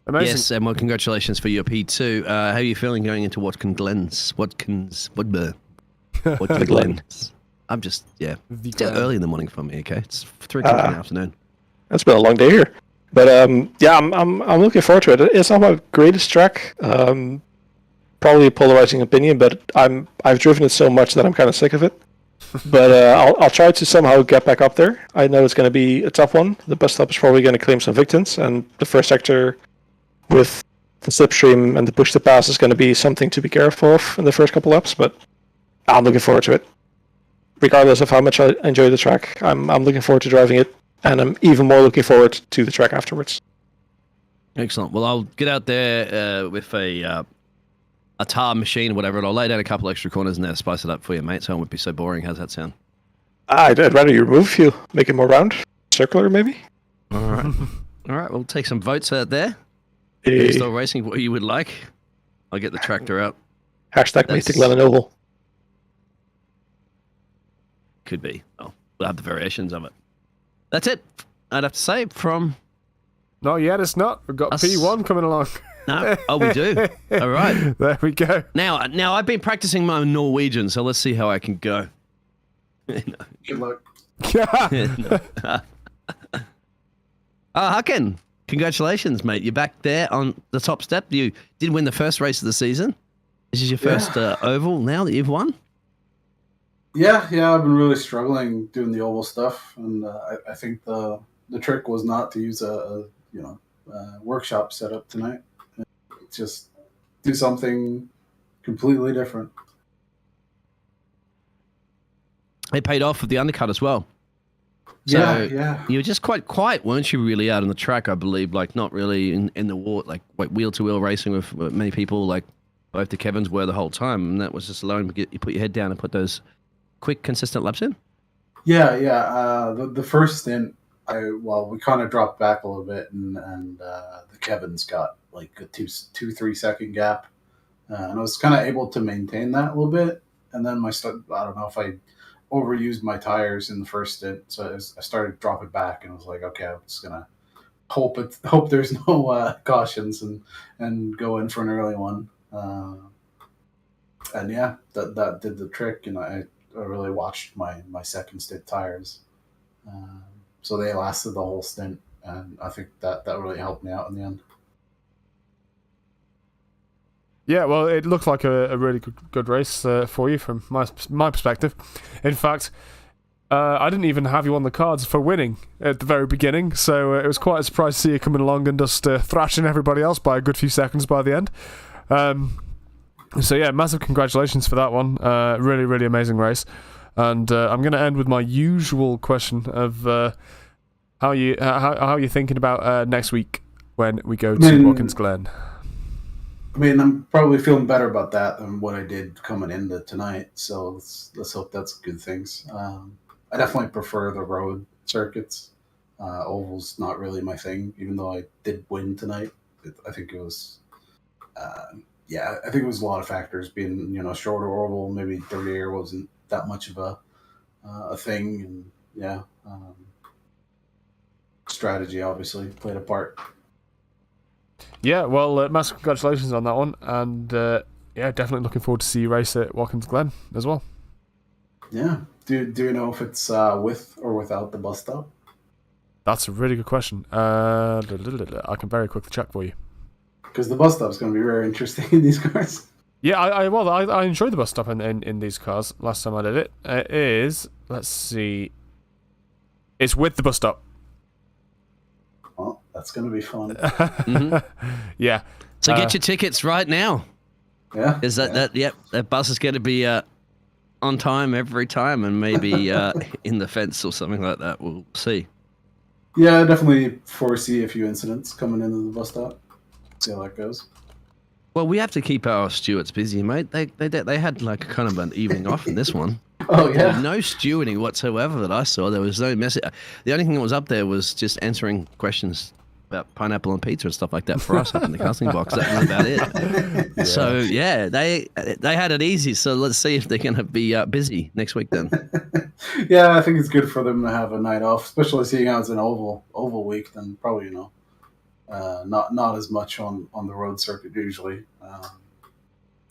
Amazing.
Yes, and well, congratulations for your P2. How are you feeling going into Watkins Glen? Or the Glen. I'm just,
The
still
Glen.
early in the morning for me, okay? It's 3 o'clock in the afternoon.
It's been a long day here, but I'm looking forward to it. It's not my greatest track. Probably a polarizing opinion, but I've driven it so much that I'm kind of sick of it. But I'll try to somehow get back up there. I know it's going to be a tough one. The bus stop is probably going to claim some victims, and the first sector with the slipstream and the push to pass is going to be something to be careful of in the first couple laps. But I'm looking forward to it. Regardless of how much I enjoy the track, I'm looking forward to driving it, and I'm even more looking forward to the track afterwards.
Excellent. Well, I'll get out there with a tar machine or whatever, and I'll lay down a couple extra corners in there to spice it up for you, mate, so it won't be so boring. How's that sound?
I'd rather you remove a few, make it more round, circular maybe.
All right. All right, we'll take some votes out there.
Hey.
Still racing, what you would like. I'll get the tractor out.
Hashtag make the Glen Oval.
Could be. Oh, we'll have the variations of it. That's it. I'd have to say from...
Not yet, it's not. We've got
Us.
P1 coming along.
No. Oh, we do. All right.
There we go.
Now I've been practicing my Norwegian, so let's see how I can go.
Good luck.
Haken, congratulations, mate. You're back there on the top step. You did win the first race of the season. This is your first oval now that you've won?
Yeah, I've been really struggling doing the oval stuff, and I think the trick was not to use a workshop setup tonight. Just do something completely different.
It paid off with the undercut as well. So
Yeah.
you were just quite quiet, weren't you, really, out on the track, I believe, like not really in the war, like wheel-to-wheel racing with many people, like both the Kevins were the whole time, and that was just allowing you to put your head down and put those quick, consistent laps in?
Yeah. The first stint, we kind of dropped back a little bit, and the Kevins got like a 2-3 second gap, and I was kind of able to maintain that a little bit. And then I don't know if I overused my tires in the first stint, so I started dropping back, and I was like, okay, I'm just gonna hope there's no cautions and go in for an early one. And yeah, that did the trick, and I really watched my second stint tires. So they lasted the whole stint, and I think that really helped me out in the end.
Yeah, well, it looked like a really good race for you from my perspective. In fact, I didn't even have you on the cards for winning at the very beginning, so it was quite a surprise to see you coming along and just thrashing everybody else by a good few seconds by the end. So yeah, massive congratulations for that one. Really, really amazing race. And I'm going to end with my usual question of how you thinking about next week when we go to Watkins Glen.
I mean, I'm probably feeling better about that than what I did coming into tonight. So let's hope that's good things. I definitely prefer the road circuits. Oval's not really my thing, even though I did win tonight. I think it was, I think it was a lot of factors. Being shorter oval, maybe dirty air wasn't that much of a thing, and strategy obviously played a part.
Yeah, well, massive congratulations on that one, and definitely looking forward to see you race at Watkins Glen as well.
Yeah. Do you know if it's with or without the bus stop?
That's a really good question. I can very quickly check for you.
Because the bus stop's going to be very interesting in these cars.
Yeah, I enjoyed the bus stop in these cars last time I did it. It is, let's see, it's with the bus stop.
Well, that's going to be fun.
Mm-hmm.
Yeah.
So get your tickets right now.
Yeah.
Is that bus is going to be on time every time, and maybe in the fence or something like that. We'll see.
Yeah, I definitely foresee a few incidents coming into the bus stop. See how that goes.
Well, we have to keep our stewards busy, mate. They had like kind of an evening off in this one.
Oh
There
yeah.
was no stewarding whatsoever that I saw. There was no message. The only thing that was up there was just answering questions about pineapple and pizza and stuff like that for us up in the casting box. That was about it.
Yeah.
So yeah, they had it easy. So let's see if they're going to be busy next week then.
Yeah, I think it's good for them to have a night off, especially seeing how it's an oval week. Then probably not as much on the road circuit usually.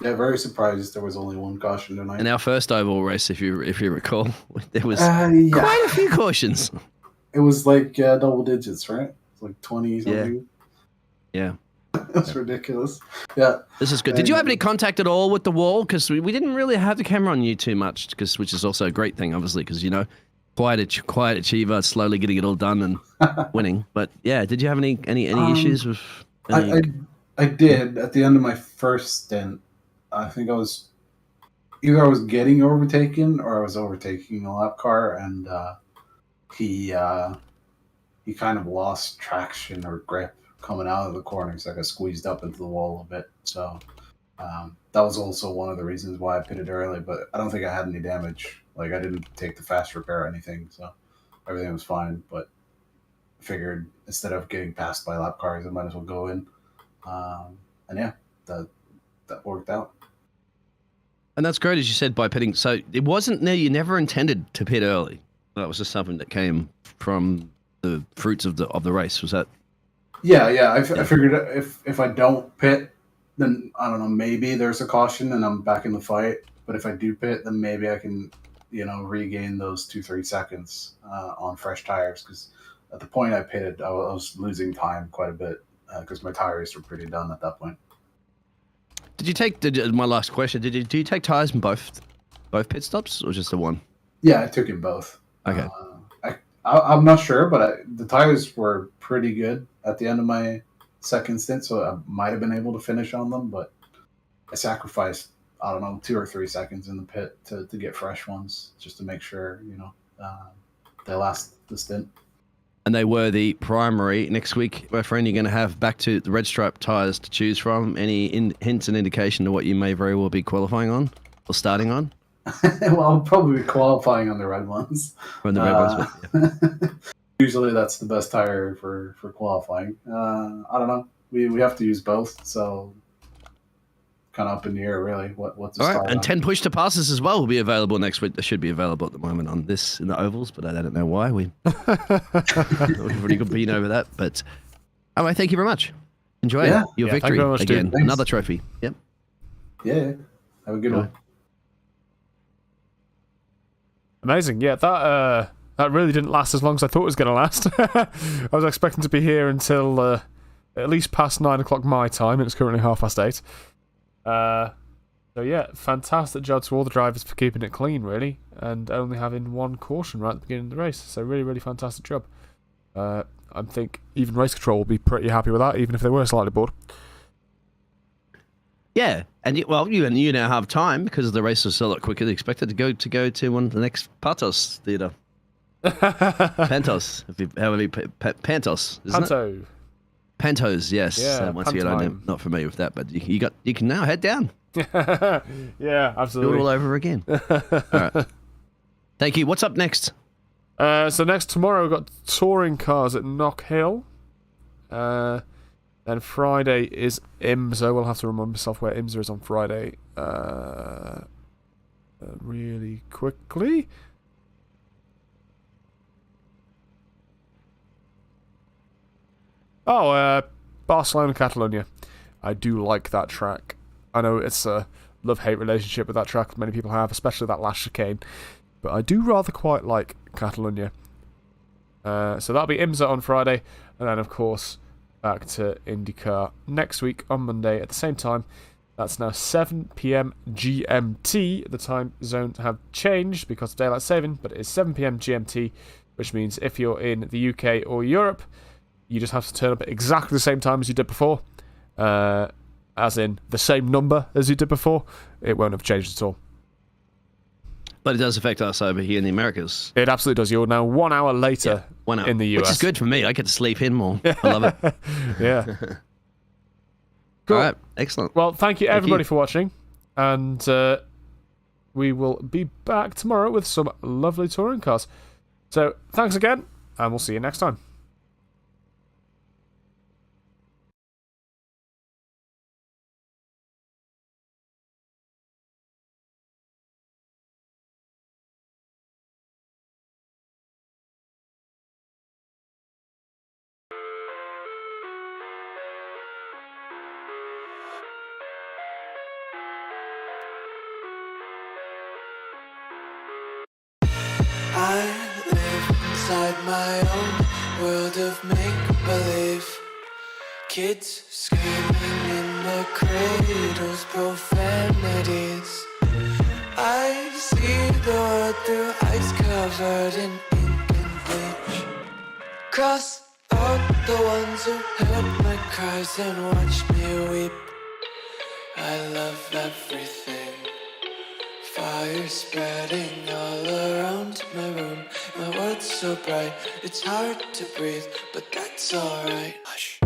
Yeah, very surprised there was only one caution tonight.
In our first oval race, if you recall, there was
Yeah.
quite a few cautions.
It was like double digits, right? It's like 20 something.
Yeah.
That's ridiculous. Yeah.
This is good. Did you have any contact at all with the wall? Because we didn't really have the camera on you too much, which is also a great thing, obviously, because, you know, quiet achiever, slowly getting it all done and winning. But, yeah, did you have any issues with any...
I did at the end of my first stint. I think I was getting overtaken or I was overtaking a lap car, and he kind of lost traction or grip coming out of the corners. I got squeezed up into the wall a bit. So that was also one of the reasons why I pitted early. But I don't think I had any damage. Like, I didn't take the fast repair or anything, so everything was fine. But I figured instead of getting passed by lap cars, I might as well go in. And yeah, that worked out.
And that's great, as you said, by pitting. So it wasn't there. You never intended to pit early. That was just something that came from the fruits of the race. Was that?
Yeah. I figured if I don't pit, then I don't know. Maybe there's a caution and I'm back in the fight. But if I do pit, then maybe I can, regain those 2-3 seconds on fresh tires. Because at the point I pitted, I was losing time quite a bit because my tires were pretty done at that point.
Did you take my last question? Do you take tires in both pit stops or just the one?
Yeah, I took it both.
Okay.
I'm not sure, but the tires were pretty good at the end of my second stint, so I might have been able to finish on them. But I sacrificed, I don't know, 2 or 3 seconds in the pit to get fresh ones, just to make sure they last the stint.
And they were the primary. Next week, my friend, you're going to have back to the red stripe tyres to choose from. Any hints and indication to what you may very well be qualifying on or starting on?
Well, I'll probably be qualifying on the red ones.
From the red ones, but, yeah.
Usually that's the best tire for qualifying. I don't know. We have to use both, so kind of up in the air, really. What's the
all right,
start
and
on.
10 push to passes as well will be available next week. They should be available at the moment on this in the ovals, but I don't know why. We've already been over that. But all right, thank you very much. Enjoy your victory
thank you very much,
again.
dude.
Another trophy. Yep.
Yeah. Have a good one.
Amazing. Yeah, that really didn't last as long as I thought it was going to last. I was expecting to be here until at least past 9 o'clock my time, and it's currently 8:30. So yeah, fantastic job to all the drivers for keeping it clean, really, and only having one caution right at the beginning of the race. So really, really fantastic job. I think even race control will be pretty happy with that, even if they were slightly bored.
Yeah, and you now have time because the race was a lot quicker than expected to go to one of the next Patos theater. Pantos, Pantos, isn't it?
Panto.
Pantos, yes.
Yeah,
once again, I'm not familiar with that, but you can now head down.
Yeah,
Do
absolutely.
it all over again. All right. Thank you. What's up next?
So next tomorrow we've got touring cars at Knock Hill. Then Friday is IMSA. We'll have to remind myself where IMSA is on Friday. Really quickly. Oh, Barcelona, Catalonia. I do like that track. I know it's a love-hate relationship with that track many people have, especially that last chicane. But I do rather quite like Catalonia. So that'll be IMSA on Friday. And then, of course, back to IndyCar next week on Monday at the same time. That's now 7 p.m. GMT. The time zones have changed because of daylight saving, but it is 7 p.m. GMT, which means if you're in the UK or Europe, you just have to turn up at exactly the same time as you did before. As in the same number as you did before. It won't have changed at all.
But it does affect us over here in the Americas.
It absolutely does. You're now 1 hour later
1 hour,
in the US.
which is good for me. I get to sleep in more. I love it.
Yeah. Cool.
All right, excellent.
Well, thank you everybody for watching, and we will be back tomorrow with some lovely touring cars. So thanks again, and we'll see you next time.
inside my own world of make-believe. Kids screaming in the cradles, profanities. I see the world through ice covered in ink and bleach. Cross out the ones who heard my cries and watched me weep. I love everything. Fire spreading all around my room. My world's so bright, it's hard to breathe, but that's alright. Hush.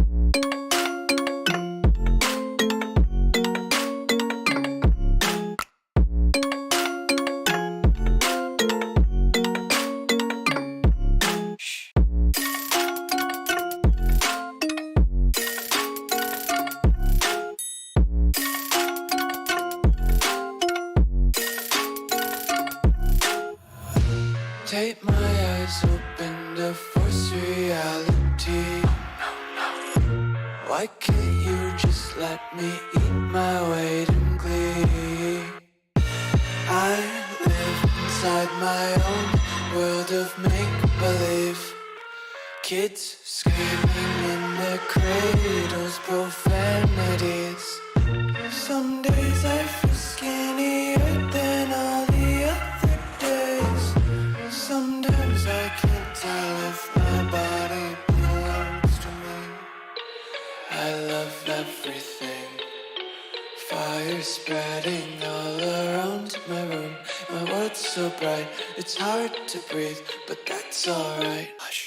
Take my eyes open to force reality. Why can't you just let me eat my weight in glee? I live inside my own world of make-believe. Kids screaming in their cradles, profanities. Some days I feel skinnier than all the other days. Sometimes I can't tell if my body belongs to me. I love everything. Fire spreading all around my room. My world's so bright, it's hard to breathe, but that's alright. Hush.